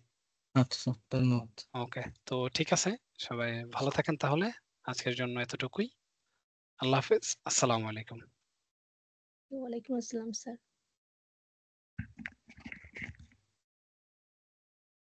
আচ্ছা স্যার ধন্যবাদ। ওকে, তো ঠিক আছে, সবাই ভালো থাকেন তাহলে। আজকের জন্য এতটুকুই। আল্লাহ হাফেজ, আসসালামু আলাইকুম। ওয়ালাইকুম আসসালাম স্যার।